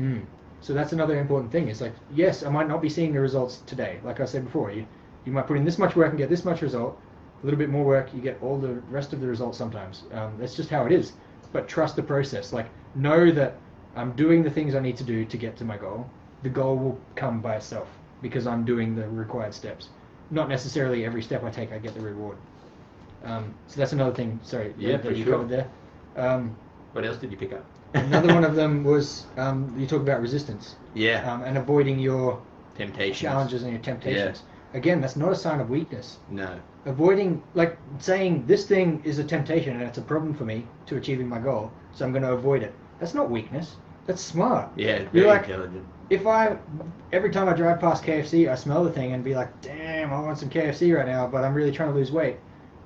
So that's another important thing. It's like, yes, I might not be seeing the results today. Like I said before, you might put in this much work and get this much result. A little bit more work, you get all the rest of the results sometimes. That's just how it is. But trust the process. Like, know that I'm doing the things I need to do to get to my goal. The goal will come by itself because I'm doing the required steps. Not necessarily every step I take I get the reward. So that's another thing, sorry, that you covered there.
What else did you pick up?
Another one of them was, you talk about resistance.
Yeah.
And avoiding your
Temptations.
challenges and your temptations. Again, that's not a sign of weakness.
No.
Avoiding, like saying, this thing is a temptation and it's a problem for me to achieving my goal, so I'm going to avoid it. That's not weakness. That's smart.
Yeah, it's
You're
very
like,
intelligent.
If every time I drive past KFC, I smell the thing and be like, damn, I want some KFC right now, but I'm really trying to lose weight.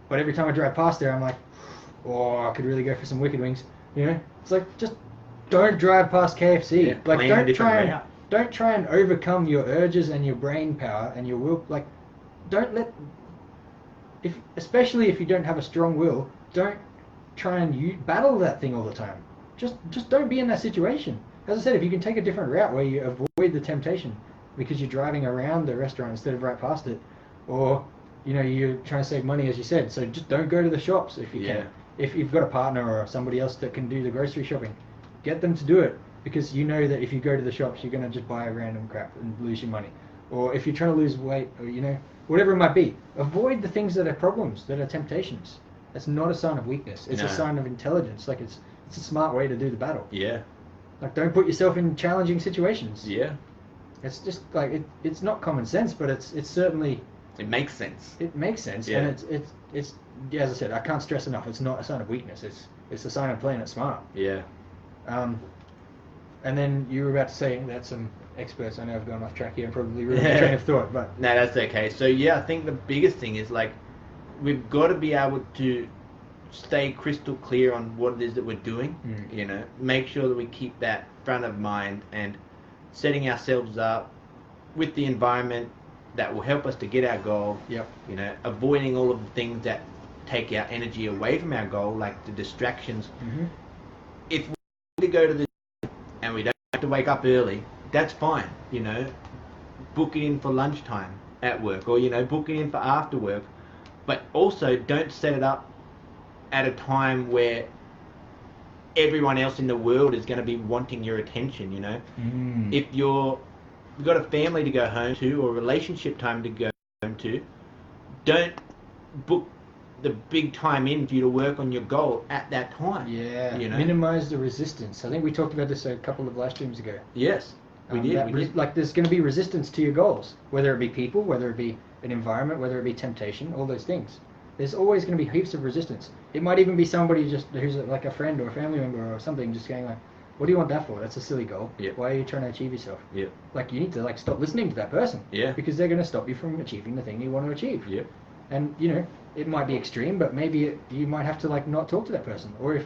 But every time I drive past there, I'm like, oh, I could really go for some Wicked Wings. You know, it's like, just don't drive past KFC.
Yeah,
like, don't try and overcome your urges and your brain power and your will. Like, don't let, especially if you don't have a strong will, don't try and battle that thing all the time. Just don't be in that situation. As I said, if you can take a different route where you avoid the temptation because you're driving around the restaurant instead of right past it, or you're trying to save money, as you said, so just don't go to the shops if you can. If you've got a partner or somebody else that can do the grocery shopping, get them to do it, because you know that if you go to the shops, you're going to just buy random crap and lose your money. Or if you're trying to lose weight, or whatever it might be, avoid the things that are problems, that are temptations. That's not a sign of weakness. It's a sign of intelligence. Like, it's a smart way to do the battle.
Yeah.
Like, don't put yourself in challenging situations.
Yeah.
It's just like, it's not common sense, but it's certainly...
It makes sense.
It makes sense,
Yeah.
and it's as I said, I can't stress enough, it's not a sign of weakness. It's a sign of playing it smart.
Yeah.
And then you were about to say that some experts, I know I've gone off track here and probably ruined the train of thought, but...
No, that's okay. So yeah, I think the biggest thing is, like, we've got to be able to stay crystal clear on what it is that we're doing. Make sure that we keep that front of mind and setting ourselves up with the environment that will help us to get our goal.
Yep.
Avoiding all of the things that take our energy away from our goal, like the distractions. If we need to go to the gym and we don't have to wake up early, that's fine. Book it in for lunchtime at work, or book it in for after work. But also, don't set it up at a time where everyone else in the world is going to be wanting your attention. If you've got a family to go home to, or relationship time to go home to, don't book the big time in for you to work on your goal at that time.
Yeah. Minimize the resistance. I think we talked about this a couple of live streams ago.
Yes, we did.
Like, there's going to be resistance to your goals, whether it be people, whether it be an environment, whether it be temptation, all those things. There's always going to be heaps of resistance. It might even be somebody who's like a friend or a family member or something, just going like, what do you want that for? That's a silly goal.
Yep.
Why are you trying to achieve yourself?
Yep.
Like, you need to stop listening to that person.
Yeah.
Because they're going to stop you from achieving the thing you want to achieve.
Yep.
And it might be extreme, but maybe you might have to not talk to that person, or if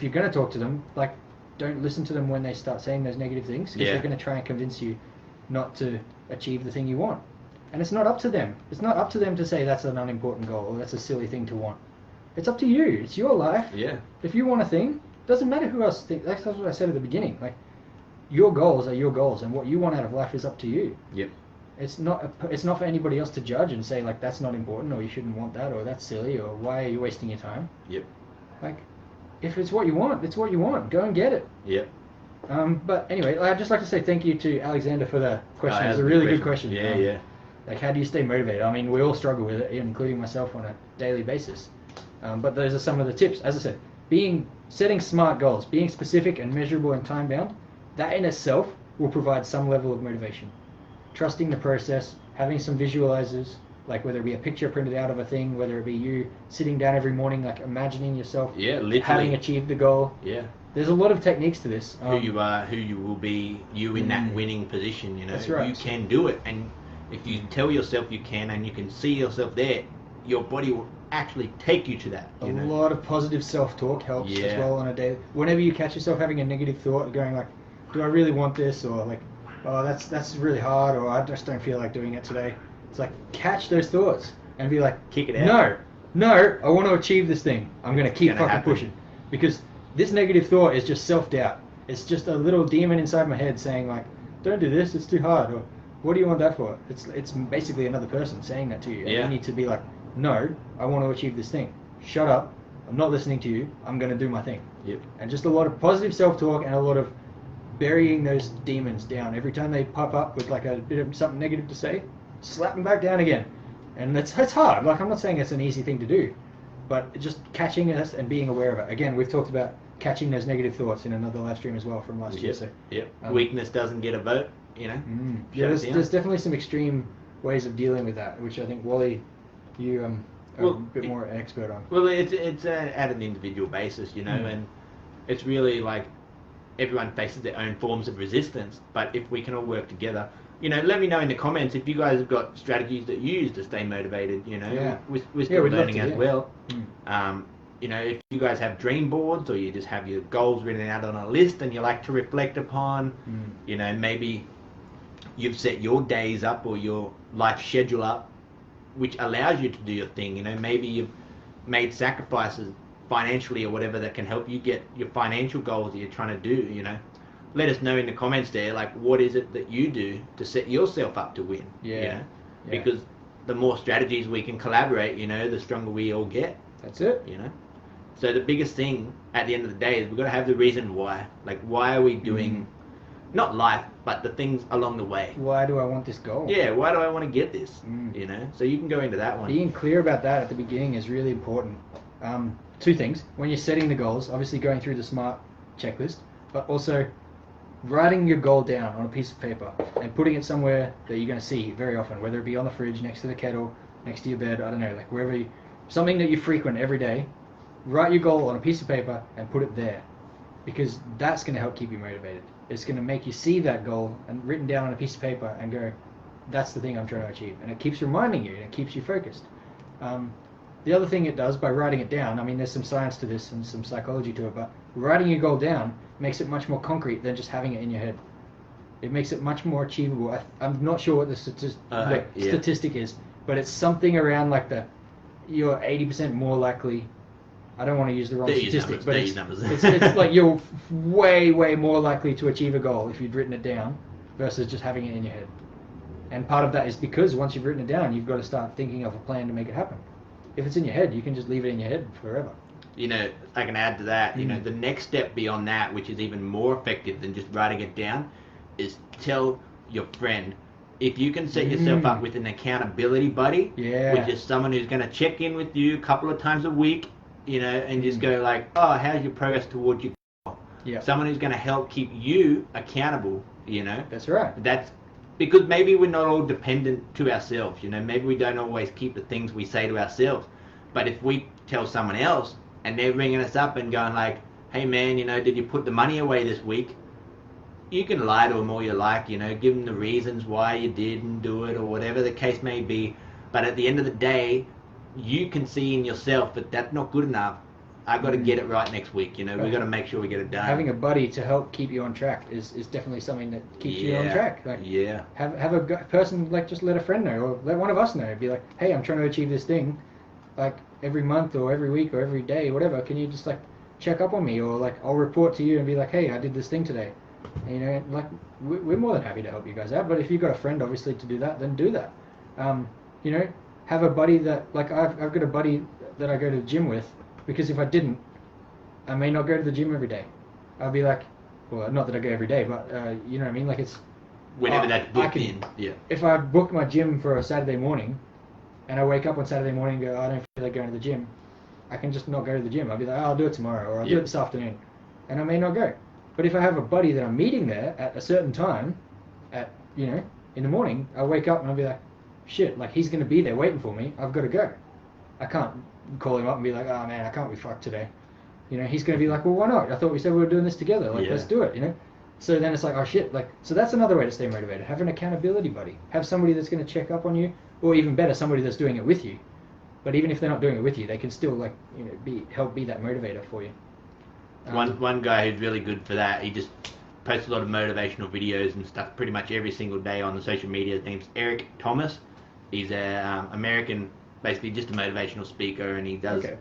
you're going to talk to them, don't listen to them when they start saying those negative things, because they're going to try and convince you not to achieve the thing you want. And it's not up to them. It's not up to them to say that's an unimportant goal or that's a silly thing to want. It's up to you. It's your life.
Yeah.
If you want a thing, doesn't matter who else thinks. That's what I said at the beginning. Like, your goals are your goals, and what you want out of life is up to you.
Yep.
It's not for anybody else to judge and say, like, that's not important, or you shouldn't want that, or that's silly, or why are you wasting your time.
Yep.
Like, if it's what you want, it's what you want. Go and get it.
Yep.
But anyway, I'd just like to say thank you to Alexander for the question. It's a really good question.
Yeah.
Like, how do you stay motivated? I mean, we all struggle with it, including myself on a daily basis. But those are some of the tips. As I said, setting SMART goals, being specific and measurable and time bound, that in itself will provide some level of motivation. Trusting the process, having some visualizers, like whether it be a picture printed out of a thing, whether it be you sitting down every morning, like imagining yourself having achieved the goal.
Yeah.
There's a lot of techniques to this.
Who you are, who you will be, you in that winning position, you know.
That's right.
You can do it, and if you tell yourself you can and you can see yourself there, your body will actually take you to that.
A lot of positive self-talk helps as well on a day. Whenever you catch yourself having a negative thought, going like, do I really want this? Or like, oh, that's really hard, or I just don't feel like doing it today. It's like, catch those thoughts and be like,
kick it out.
No, I want to achieve this thing. I'm going to keep fucking pushing. Because this negative thought is just self-doubt. It's just a little demon inside my head saying like, don't do this, it's too hard. Or, what do you want that for? It's basically another person saying that to you. And you need to be like, no, I want to achieve this thing. Shut up. I'm not listening to you. I'm going to do my thing.
Yep.
And just a lot of positive self-talk and a lot of burying those demons down. Every time they pop up with like a bit of something negative to say, slap them back down again. And that's hard. Like, I'm not saying it's an easy thing to do, but just catching us and being aware of it. Again, we've talked about catching those negative thoughts in another live stream as well from last year. So,
weakness doesn't get a vote, you know.
There's definitely some extreme ways of dealing with that, which I think Wally, you are a bit more an expert on.
Well, it's at an individual basis, you know, and it's really like everyone faces their own forms of resistance. But if we can all work together, you know, let me know in the comments if you guys have got strategies that you use to stay motivated. You know, we're still learning as well. You know, if you guys have dream boards or you just have your goals written out on a list and you like to reflect upon, you know, maybe you've set your days up or your life schedule up, which allows you to do your thing. You know, maybe you've made sacrifices financially or whatever that can help you get your financial goals that you're trying to do, you know. Let us know in the comments there, like, what is it that you do to set yourself up to win? You know? Because the more strategies we can collaborate, you know, the stronger we all get.
That's it.
You know? So the biggest thing at the end of the day is we've got to have the reason why. Like, why are we doing, not life, but the things along the way?
Why do I want this goal?
Yeah, why do I want to get this? You know? So you can go into that one.
Being clear about that at the beginning is really important. Two things. When you're setting the goals, obviously going through the SMART checklist, but also writing your goal down on a piece of paper and putting it somewhere that you're going to see very often, whether it be on the fridge, next to the kettle, next to your bed, I don't know, like wherever something that you frequent every day. Write your goal on a piece of paper and put it there, because that's going to help keep you motivated. It's going to make you see that goal and written down on a piece of paper and go, that's the thing I'm trying to achieve. And it keeps reminding you and it keeps you focused. The other thing it does by writing it down, I mean, there's some science to this and some psychology to it, but writing your goal down makes it much more concrete than just having it in your head. It makes it much more achievable. I'm not sure what the statistic is, but it's something around like you're 80% more likely. I don't want to use the wrong statistic, but it's like you're way more likely to achieve a goal if you've written it down versus just having it in your head. And part of that is because once you've written it down, you've got to start thinking of a plan to make it happen. If it's in your head, you can just leave it in your head forever.
You know, I can add to that, you know, the next step beyond that, which is even more effective than just writing it down, is tell your friend. If you can set yourself up with an accountability buddy, which is someone who's going to check in with you a couple of times a week, you know, and just go like, oh, how's your progress towards your goal? Someone who's going to help keep you accountable, you know.
That's right.
That's because maybe we're not all dependent to ourselves, you know. Maybe we don't always keep the things we say to ourselves. But if we tell someone else and they're ringing us up and going like, hey man, you know, did you put the money away this week? You can lie to them all you like, you know, give them the reasons why you didn't do it or whatever the case may be. But at the end of the day, you can see in yourself that that's not good enough. I got to get it right next week, you know. We've got to make sure we get it done.
Having a buddy to help keep you on track is definitely something that keeps you on track. Like, have a person, like, just let a friend know, or let one of us know. Be like, hey, I'm trying to achieve this thing, like every month or every week or every day, whatever. Can you just like check up on me, or like I'll report to you and be like, hey, I did this thing today. And, you know, like we're more than happy to help you guys out. But if you've got a friend, obviously, to do that, then do that. You know, have a buddy that, like, I've got a buddy that I go to the gym with, because if I didn't, I may not go to the gym every day. I'll be like, well, not that I go every day, but you know what I mean? Like it's...
Whenever that's booked in. Yeah.
If I book my gym for a Saturday morning, and I wake up on Saturday morning and go, I don't feel like going to the gym, I can just not go to the gym. I'll be like, oh, I'll do it tomorrow, or I'll do it this afternoon. And I may not go. But if I have a buddy that I'm meeting there at a certain time, at, you know, in the morning, I'll wake up and I'll be like, shit, like he's going to be there waiting for me. I've got to go. I can't call him up and be like, oh man, I can't be fucked today. You know, he's going to be like, well, why not? I thought we said we were doing this together. Like, let's do it, you know? So then it's like, oh shit, like, so that's another way to stay motivated. Have an accountability buddy. Have somebody that's going to check up on you, or even better, somebody that's doing it with you. But even if they're not doing it with you, they can still, like, you know, help be that motivator for you.
One guy who's really good for that, he just posts a lot of motivational videos and stuff pretty much every single day on the social media. His name's Eric Thomas. He's a American, basically just a motivational speaker, and he does... Okay.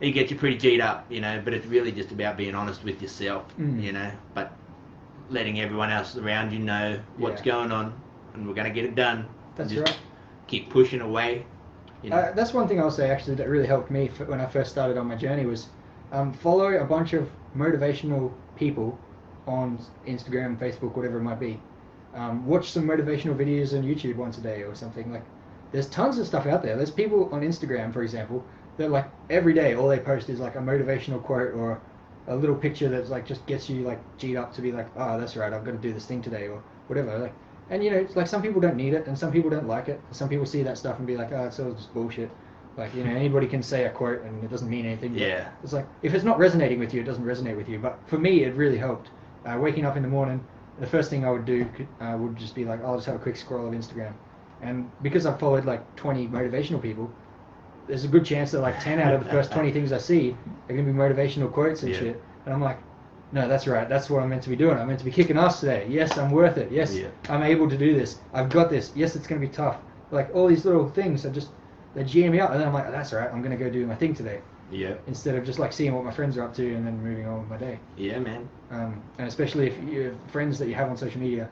He gets you pretty G'd up, you know, but it's really just about being honest with yourself, you know, but letting everyone else around you know what's going on, and we're going to get it done.
That's right.
Keep pushing away. You know.
That's one thing I'll say, actually, that really helped me when I first started on my journey was follow a bunch of motivational people on Instagram, Facebook, whatever it might be. Watch some motivational videos on YouTube once a day or something. Like, there's tons of stuff out there. There's people on Instagram, for example, that like every day all they post is like a motivational quote or a little picture that's like just gets you like G'd up to be like, oh, that's right, I've got to do this thing today or whatever. Like, and you know, it's like some people don't need it and some people don't like it. Some people see that stuff and be like, oh, it's all just bullshit. Like, you know, anybody can say a quote and it doesn't mean anything.
Yeah.
It's like, if it's not resonating with you, it doesn't resonate with you. But for me, it really helped. Waking up in the morning, the first thing I would do would just be like, I'll just have a quick scroll of Instagram. And because I've followed like 20 motivational people, there's a good chance that like 10 out of the first 20 things I see are going to be motivational quotes and shit. And I'm like, no, that's right. That's what I'm meant to be doing. I'm meant to be kicking ass today. Yes, I'm worth it. Yes, I'm able to do this. I've got this. Yes, it's going to be tough. Like all these little things are just, they G me up. And then I'm like, oh, that's right. I'm going to go do my thing today.
Yeah.
Instead of just like seeing what my friends are up to and then moving on with my day.
Yeah, man.
And especially if your friends that you have on social media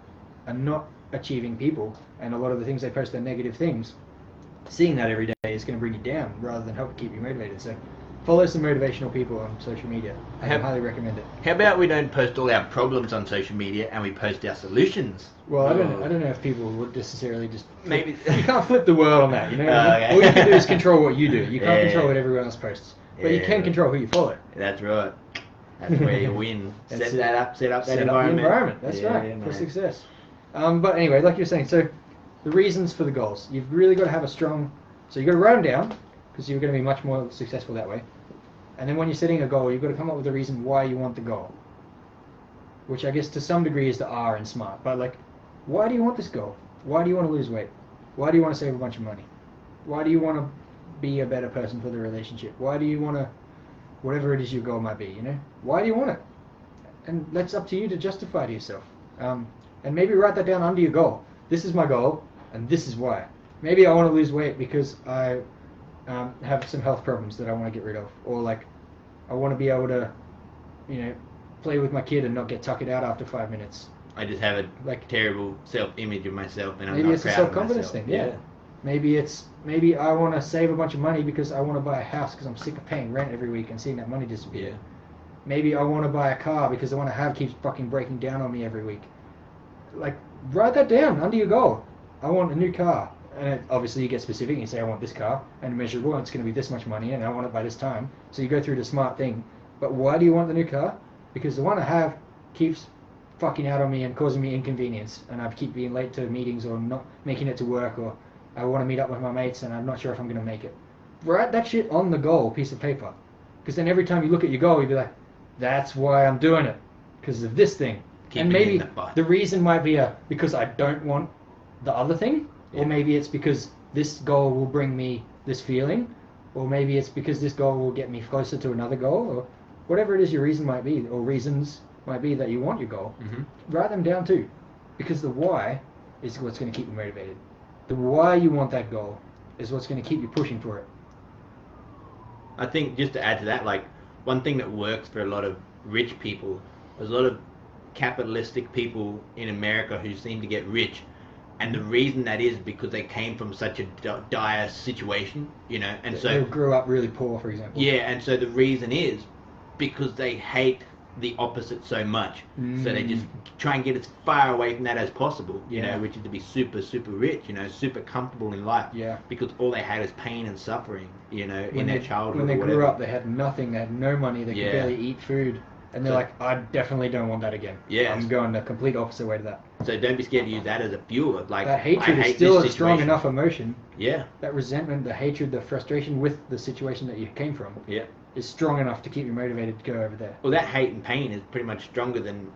are not achieving people and a lot of the things they post are negative things, seeing that every day is going to bring you down rather than help keep you motivated. So follow some motivational people on social media. I highly recommend it.
How about we don't post all our problems on social media and we post our solutions?
Well, I don't know if people would necessarily just maybe you can't flip the world on that, you know.
Okay.
All you can do is control what you do. You can't control what everyone else posts, but you can control who you follow.
That's right. That's where you win. Set up that environment.
That's right, for success. But anyway, like you're saying, so the reasons for the goals. You've really got to have a strong... So you've got to write them down, because you're going to be much more successful that way. And then when you're setting a goal, you've got to come up with a reason why you want the goal. Which I guess to some degree is the R in S.M.A.R.T. But like, why do you want this goal? Why do you want to lose weight? Why do you want to save a bunch of money? Why do you want to be a better person for the relationship? Why do you want to... Whatever it is your goal might be, you know? Why do you want it? And that's up to you to justify to yourself. And maybe write that down under your goal. This is my goal. And this is why. Maybe I want to lose weight because I have some health problems that I want to get rid of. Or like, I want to be able to, you know, play with my kid and not get tuckered out after 5 minutes.
I just have a terrible self-image of myself and I'm
maybe
not
it's
proud
a self-confidence
of myself.
thing, yeah. Maybe I want to save a bunch of money because I want to buy a house because I'm sick of paying rent every week and seeing that money disappear.
Yeah.
Maybe I want to buy a car because the one I have keeps fucking breaking down on me every week. Like, write that down under your goal. I want a new car. And obviously you get specific and you say, I want this car, and measurable, and it's going to be this much money, and I want it by this time. So you go through the SMART thing. But why do you want the new car? Because the one I have keeps fucking out on me and causing me inconvenience, and I keep being late to meetings or not making it to work, or I want to meet up with my mates and I'm not sure if I'm going to make it. Write that shit on the goal piece of paper. Because then every time you look at your goal, you'll be like, that's why I'm doing it. Because of this thing. And maybe the reason might be because I don't want the other thing. Or maybe it's because this goal will bring me this feeling. Or maybe it's because this goal will get me closer to another goal. Or whatever it is your reason might be. Or reasons might be that you want your goal. Write them down too. Because the why is what's going to keep you motivated. The why you want that goal is what's going to keep you pushing for it.
I think just to add to that, like, one thing that works for a lot of rich people, there's a lot of capitalistic people in America who seem to get rich, and the reason that is because they came from such a dire situation, you know, and so
they grew up really poor, for example.
Yeah, and so the reason is because they hate the opposite so much. So they just try and get as far away from that as possible, you know, which is to be super, super rich, you know, super comfortable in life.
Yeah.
Because all they had is pain and suffering, you know,
When
in their childhood.
When they
or whatever.
grew up, they had nothing. They had no money. They could barely eat food. And they're like, I definitely don't want that again.
Yeah.
I'm going the complete opposite way to that.
So don't be scared to use that as a fuel. Like,
that hatred is still a strong enough emotion. Yeah. That resentment, the hatred, the frustration with the situation that you came from. Yeah. Is strong enough to keep you motivated to go over there.
Well, that hate and pain is pretty much stronger than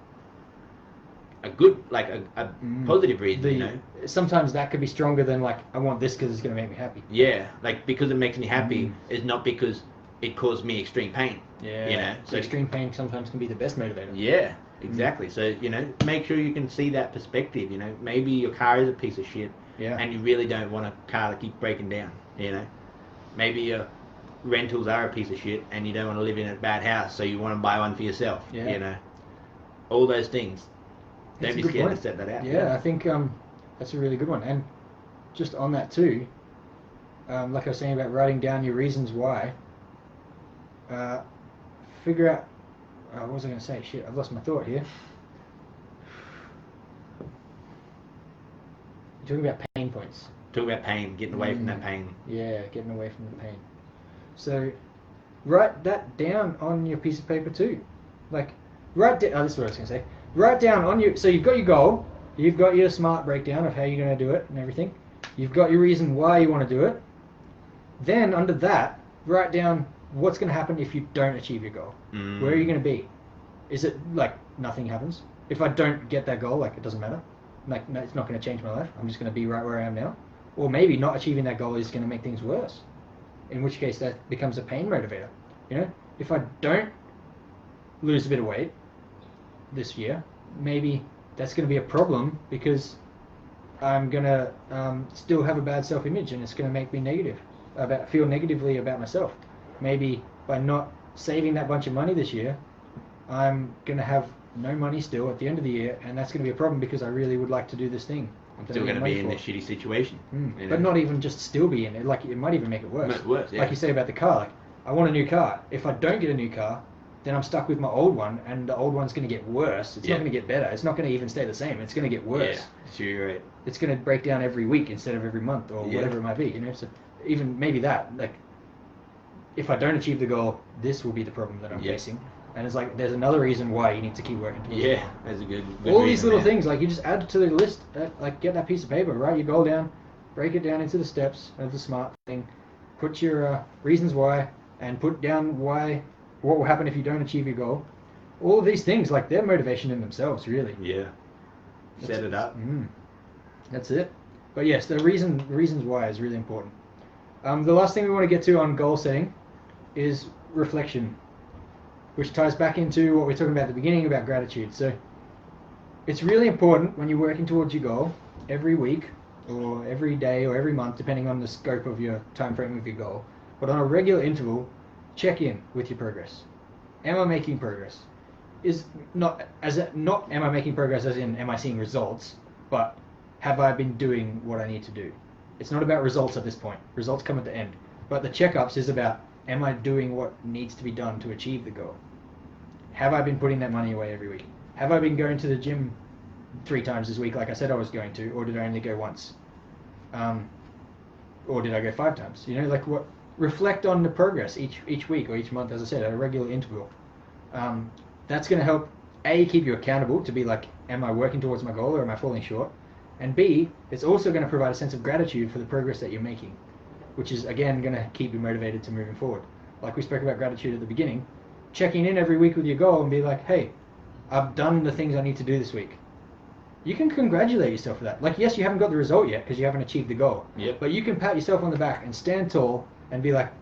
a good, like a positive reason, you know.
Sometimes that could be stronger than like, I want this because it's going to make me happy.
Yeah, like because it makes me happy is not because it caused me extreme pain.
Yeah.
You know,
so extreme pain sometimes can be the best motivator.
Yeah, exactly. So, you know, make sure you can see that perspective, you know. Maybe your car is a piece of shit and you really don't want a car to keep breaking down, you know. Maybe your rentals are a piece of shit and you don't want to live in a bad house, so you want to buy one for yourself, you know. All those things. Don't be scared to set that out.
Yeah, I think that's a really good one. And just on that too, like I was saying about writing down your reasons why, figure out, what was I going to say? Shit, I've lost my thought here. You're talking about pain points.
Talking about pain, getting away from that pain.
Yeah, getting away from the pain. So, write that down on your piece of paper too. Like, write down, this is what I was going to say. Write down on your, so you've got your goal, you've got your SMART breakdown of how you're going to do it and everything. You've got your reason why you want to do it. Then, under that, write down what's going to happen if you don't achieve your goal. Where are you going to be? Is it like nothing happens? If I don't get that goal, like it doesn't matter. Like, no, it's not going to change my life. I'm just going to be right where I am now. Or maybe not achieving that goal is going to make things worse. In which case that becomes a pain motivator. You know, if I don't lose a bit of weight this year, maybe that's going to be a problem because I'm going to still have a bad self-image and it's going to make me feel negatively about myself. Maybe by not saving that bunch of money this year, I'm going to have no money still at the end of the year, and that's going to be a problem because I really would like to do this thing.
I'm still going to be in this shitty situation.
You know? But not even just still be in it, like it might even make it worse.
Yeah.
Like you say about the car, like, I want a new car. If I don't get a new car, then I'm stuck with my old one, and the old one's going to get worse. It's not going to get better. It's not going to even stay the same. It's going to get worse.
Yeah, sure, you're right.
It's going to break down every week instead of every month or whatever it might be. You know, so even maybe that, like, if I don't achieve the goal, this will be the problem that I'm facing. And it's like, there's another reason why you need to keep working towards it.
That's a good
all these little things, like, you just add to the list, like, get that piece of paper, write your goal down, break it down into the steps of the SMART thing, put your reasons why, and put down what will happen if you don't achieve your goal. All of these things, like, they're motivation in themselves, really.
Yeah. Set it up.
That's it. But yes, the reasons why is really important. The last thing we want to get to on goal setting is reflection, which ties back into what we were talking about at the beginning about gratitude. So it's really important when you're working towards your goal every week or every day or every month, depending on the scope of your time frame of your goal, but on a regular interval, check in with your progress. Am I making progress? Am I making progress as in am I seeing results, but have I been doing what I need to do? It's not about results at this point. Results come at the end. But the checkups is about, am I doing what needs to be done to achieve the goal? Have I been putting that money away every week? Have I been going to the gym 3 times this week like I said I was going to, or did I only go once? Or did I go 5 times? You know, like, what? Reflect on the progress each week or each month, as I said, at a regular interval. That's going to help, A, keep you accountable to be like, am I working towards my goal or am I falling short? And B, it's also going to provide a sense of gratitude for the progress that you're making, which is, again, going to keep you motivated to moving forward. Like we spoke about gratitude at the beginning, checking in every week with your goal and be like, hey, I've done the things I need to do this week. You can congratulate yourself for that. Like, yes, you haven't got the result yet because you haven't achieved the goal. But you can pat yourself on the back and stand tall and be like,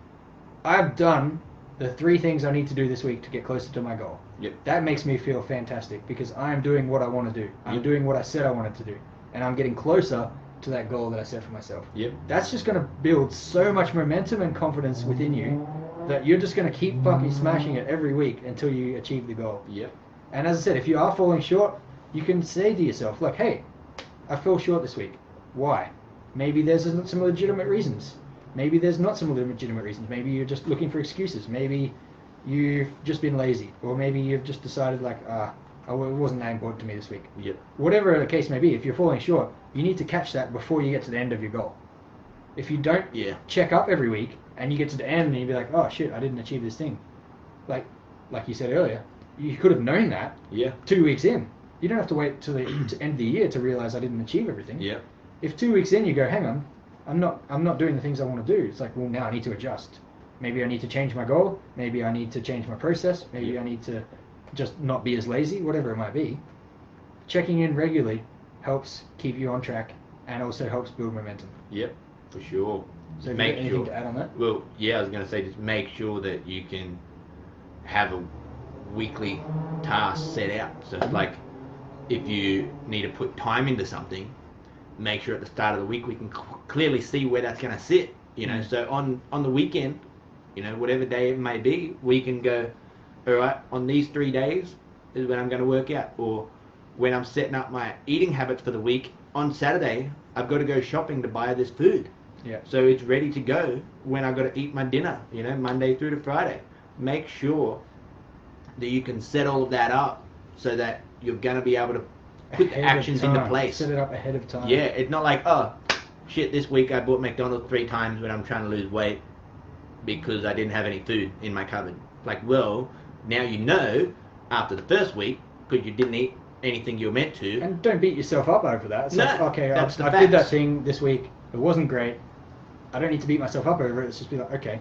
I've done the 3 things I need to do this week to get closer to my goal. That makes me feel fantastic because I'm doing what I want to do. I'm doing what I said I wanted to do. And I'm getting closer to that goal that I set for myself. That's just going to build so much momentum and confidence within you that you're just going to keep fucking smashing it every week until you achieve the goal. And as I said, if you are falling short, you can say to yourself, like, hey, I fell short this week. Why? Maybe there's some legitimate reasons. Maybe there's not some legitimate reasons. Maybe you're just looking for excuses. Maybe you've just been lazy, or maybe you've just decided like, oh, it wasn't that important to me this week.
Yep.
Whatever the case may be, if you're falling short, you need to catch that before you get to the end of your goal. If you don't check up every week and you get to the end and you be like, oh shit, I didn't achieve this thing. Like you said earlier, you could have known that 2 weeks in. You don't have to wait till the end of the year to realize I didn't achieve everything.
Yeah.
If 2 weeks in you go, hang on, I'm not doing the things I want to do. It's like, well, now I need to adjust. Maybe I need to change my goal. Maybe I need to change my process. Maybe I need to just not be as lazy, whatever it might be. Checking in regularly helps keep you on track and also helps build momentum.
Yep, for sure.
So have you got anything to add on that?
Well, yeah, I was going to say just make sure that you can have a weekly task set out. So like if you need to put time into something, make sure at the start of the week we can clearly see where that's going to sit. You know, so on the weekend, you know, whatever day it may be, we can go, all right, on these 3 days is when I'm going to work out. Or when I'm setting up my eating habits for the week, on Saturday, I've got to go shopping to buy this food.
Yeah.
So it's ready to go when I've got to eat my dinner, you know, Monday through to Friday. Make sure that you can set all of that up so that you're going to be able to put the actions into place.
Set it up ahead of time.
Yeah, it's not like, oh, shit, this week I bought McDonald's 3 times when I'm trying to lose weight because I didn't have any food in my cupboard. Like, well, now you know after the first week, because you didn't eat anything you were meant to.
And don't beat yourself up over that. It's like, okay, I did that thing this week. It wasn't great. I don't need to beat myself up over it. It's just be like, okay,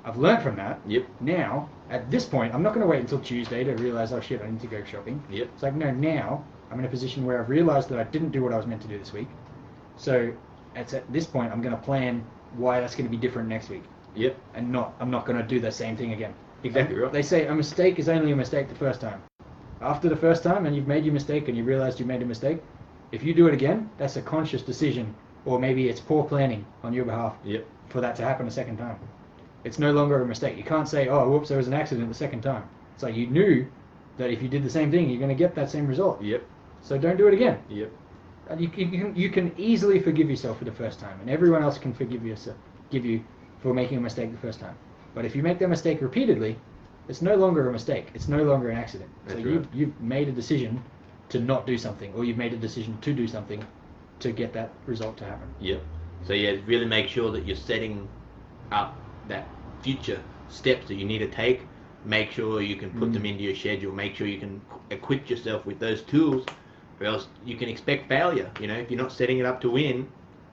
I've learned from that.
Yep.
Now, at this point, I'm not going to wait until Tuesday to realize, oh shit, I need to go shopping.
Yep.
It's like, no, now I'm in a position where I've realized that I didn't do what I was meant to do this week. So it's at this point I'm going to plan why that's going to be different next week.
Yep.
And I'm not going to do the same thing again.
Exactly right.
They say a mistake is only a mistake the first time. After the first time and you've made your mistake and you realized you made a mistake, if you do it again, that's a conscious decision, or maybe it's poor planning on your behalf for that to happen a second time. It's no longer a mistake. You can't say, oh, whoops, there was an accident the second time. It's like you knew that if you did the same thing, you're going to get that same result.
Yep.
So don't do it again.
Yep.
And you can easily forgive yourself for the first time, and everyone else can forgive you for making a mistake the first time. But if you make that mistake repeatedly, it's no longer a mistake. It's no longer an accident.
That's
so
right.
you've made a decision to not do something, or you've made a decision to do something to get that result to happen.
Yep. So yeah, really make sure that you're setting up that future steps that you need to take. Make sure you can put them into your schedule. Make sure you can equip yourself with those tools, or else you can expect failure. You know, if you're not setting it up to win,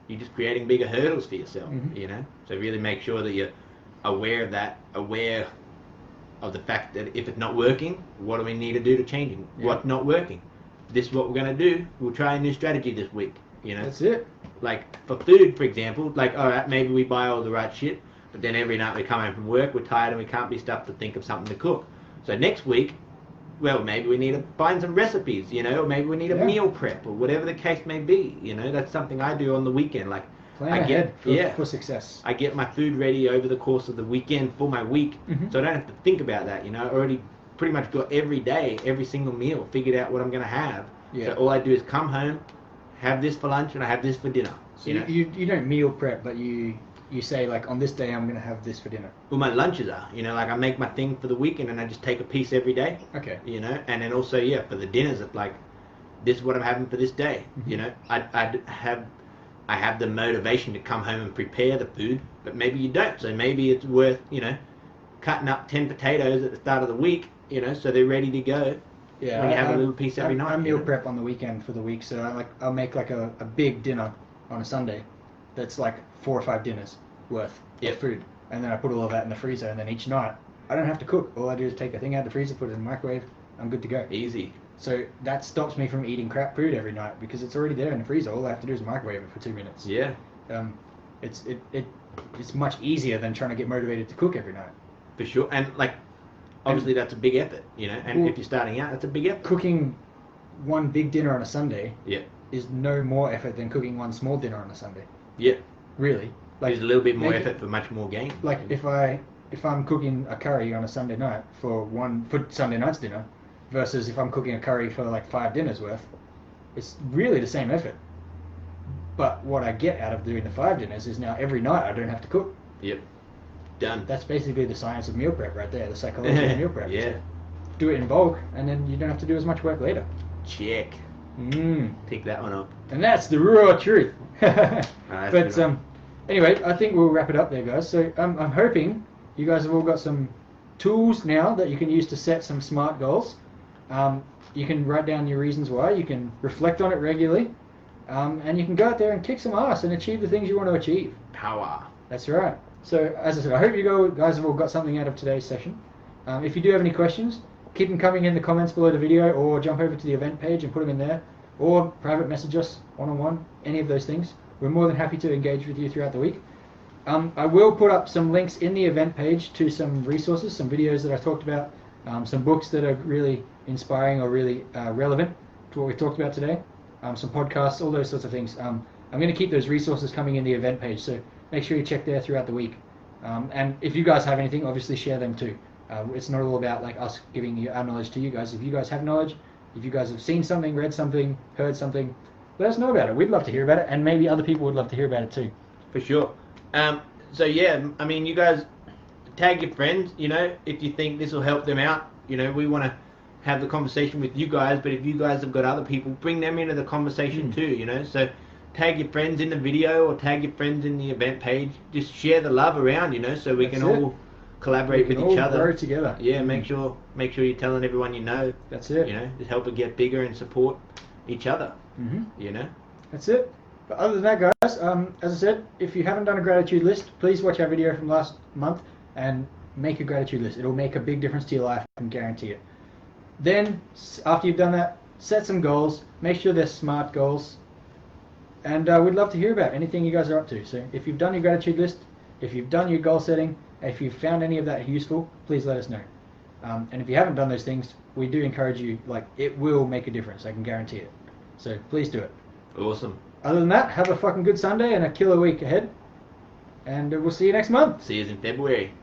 you're just creating bigger hurdles for yourself. You know, so really make sure that you're aware of that, aware of the fact that if it's not working, what do we need to do to change it? What's not working? This is what we're going to do. We'll try a new strategy this week. You know,
that's it.
Like for food, for example, like all right, maybe we buy all the right shit, but then every night we come home from work, we're tired and we can't be stuffed to think of something to cook. So next week, well, maybe we need to find some recipes, you know, or maybe we need a meal prep or whatever the case may be. You know, that's something I do on the weekend. Like
plan ahead for success.
I get my food ready over the course of the weekend for my week, so I don't have to think about that. You know, I already pretty much got every day, every single meal figured out what I'm going to have. So all I do is come home, have this for lunch, and I have this for dinner.
So you don't meal prep, but you say like on this day I'm going to have this for dinner.
Well, my lunches are, you know, like I make my thing for the weekend and I just take a piece every day.
Okay.
You know, and then also for the dinners, it's like this is what I'm having for this day. You know, I have the motivation to come home and prepare the food, but maybe you don't. So maybe it's worth, you know, cutting up 10 potatoes at the start of the week, you know, so they're ready to go.
Yeah,
when you have a little piece every night.
I meal prep on the weekend for the week, so I'll make like a big dinner on a Sunday that's like 4 or 5 dinners worth of food, and then I put all of that in the freezer, and then each night I don't have to cook. All I do is take a thing out of the freezer, put it in the microwave, I'm good to go.
Easy.
So that stops me from eating crap food every night because it's already there in the freezer. All I have to do is microwave it for 2 minutes.
Yeah.
It's much easier than trying to get motivated to cook every night.
For sure, and like obviously that's a big effort, you know, and if you're starting out, that's a big effort.
Cooking one big dinner on a Sunday
is
no more effort than cooking one small dinner on a Sunday.
Yeah.
Really.
Like there's a little bit more effort for much more gain.
Like if I'm cooking a curry on a Sunday night for Sunday night's dinner versus if I'm cooking a curry for like 5 dinners worth, it's really the same effort. But what I get out of doing the 5 dinners is now every night I don't have to cook.
Yep. Done.
That's basically the science of meal prep right there, the psychology of meal prep.
Yeah.
So do it in bulk, and then you don't have to do as much work later.
Check. Pick that one up.
And that's the raw truth.
But
anyway, I think we'll wrap it up there, guys. So I'm hoping you guys have all got some tools now that you can use to set some SMART goals. You can write down your reasons why. You can reflect on it regularly. And you can go out there and kick some ass and achieve the things you want to achieve.
Power.
That's right. So, as I said, I hope you guys have all got something out of today's session. If you do have any questions, keep them coming in the comments below the video, or jump over to the event page and put them in there, or private message us one-on-one, any of those things. We're more than happy to engage with you throughout the week. I will put up some links in the event page to some resources, some videos that I talked about, some books that are really inspiring or really relevant to what we talked about today, some podcasts, all those sorts of things. I'm going to keep those resources coming in the event page, so make sure you check there throughout the week. And if you guys have anything, obviously share them too. It's not all about like us giving our knowledge to you guys. If you guys have knowledge, if you guys have seen something, read something, heard something, let us know about it. We'd love to hear about it, and maybe other people would love to hear about it too.
For sure. So yeah, I mean, you guys tag your friends, you know, if you think this will help them out. You know, we want to have the conversation with you guys, but if you guys have got other people, bring them into the conversation too, you know. So tag your friends in the video or tag your friends in the event page. Just share the love around, you know, so we can all collaborate with each other.
Grow together.
Yeah, make sure you're telling everyone you know.
That's it.
You know, just help it get bigger and support each other. You know.
That's it. But other than that, guys, as I said, if you haven't done a gratitude list, please watch our video from last month and make a gratitude list. It'll make a big difference to your life, I can guarantee it. Then, after you've done that, set some goals. Make sure they're SMART goals. And we'd love to hear about anything you guys are up to. So if you've done your gratitude list, if you've done your goal setting, if you've found any of that useful, please let us know. And if you haven't done those things, we do encourage you, like, it will make a difference, I can guarantee it. So please do it.
Awesome.
Other than that, have a fucking good Sunday and a killer week ahead. And we'll see you next month.
See you in February.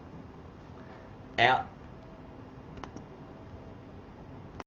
Out.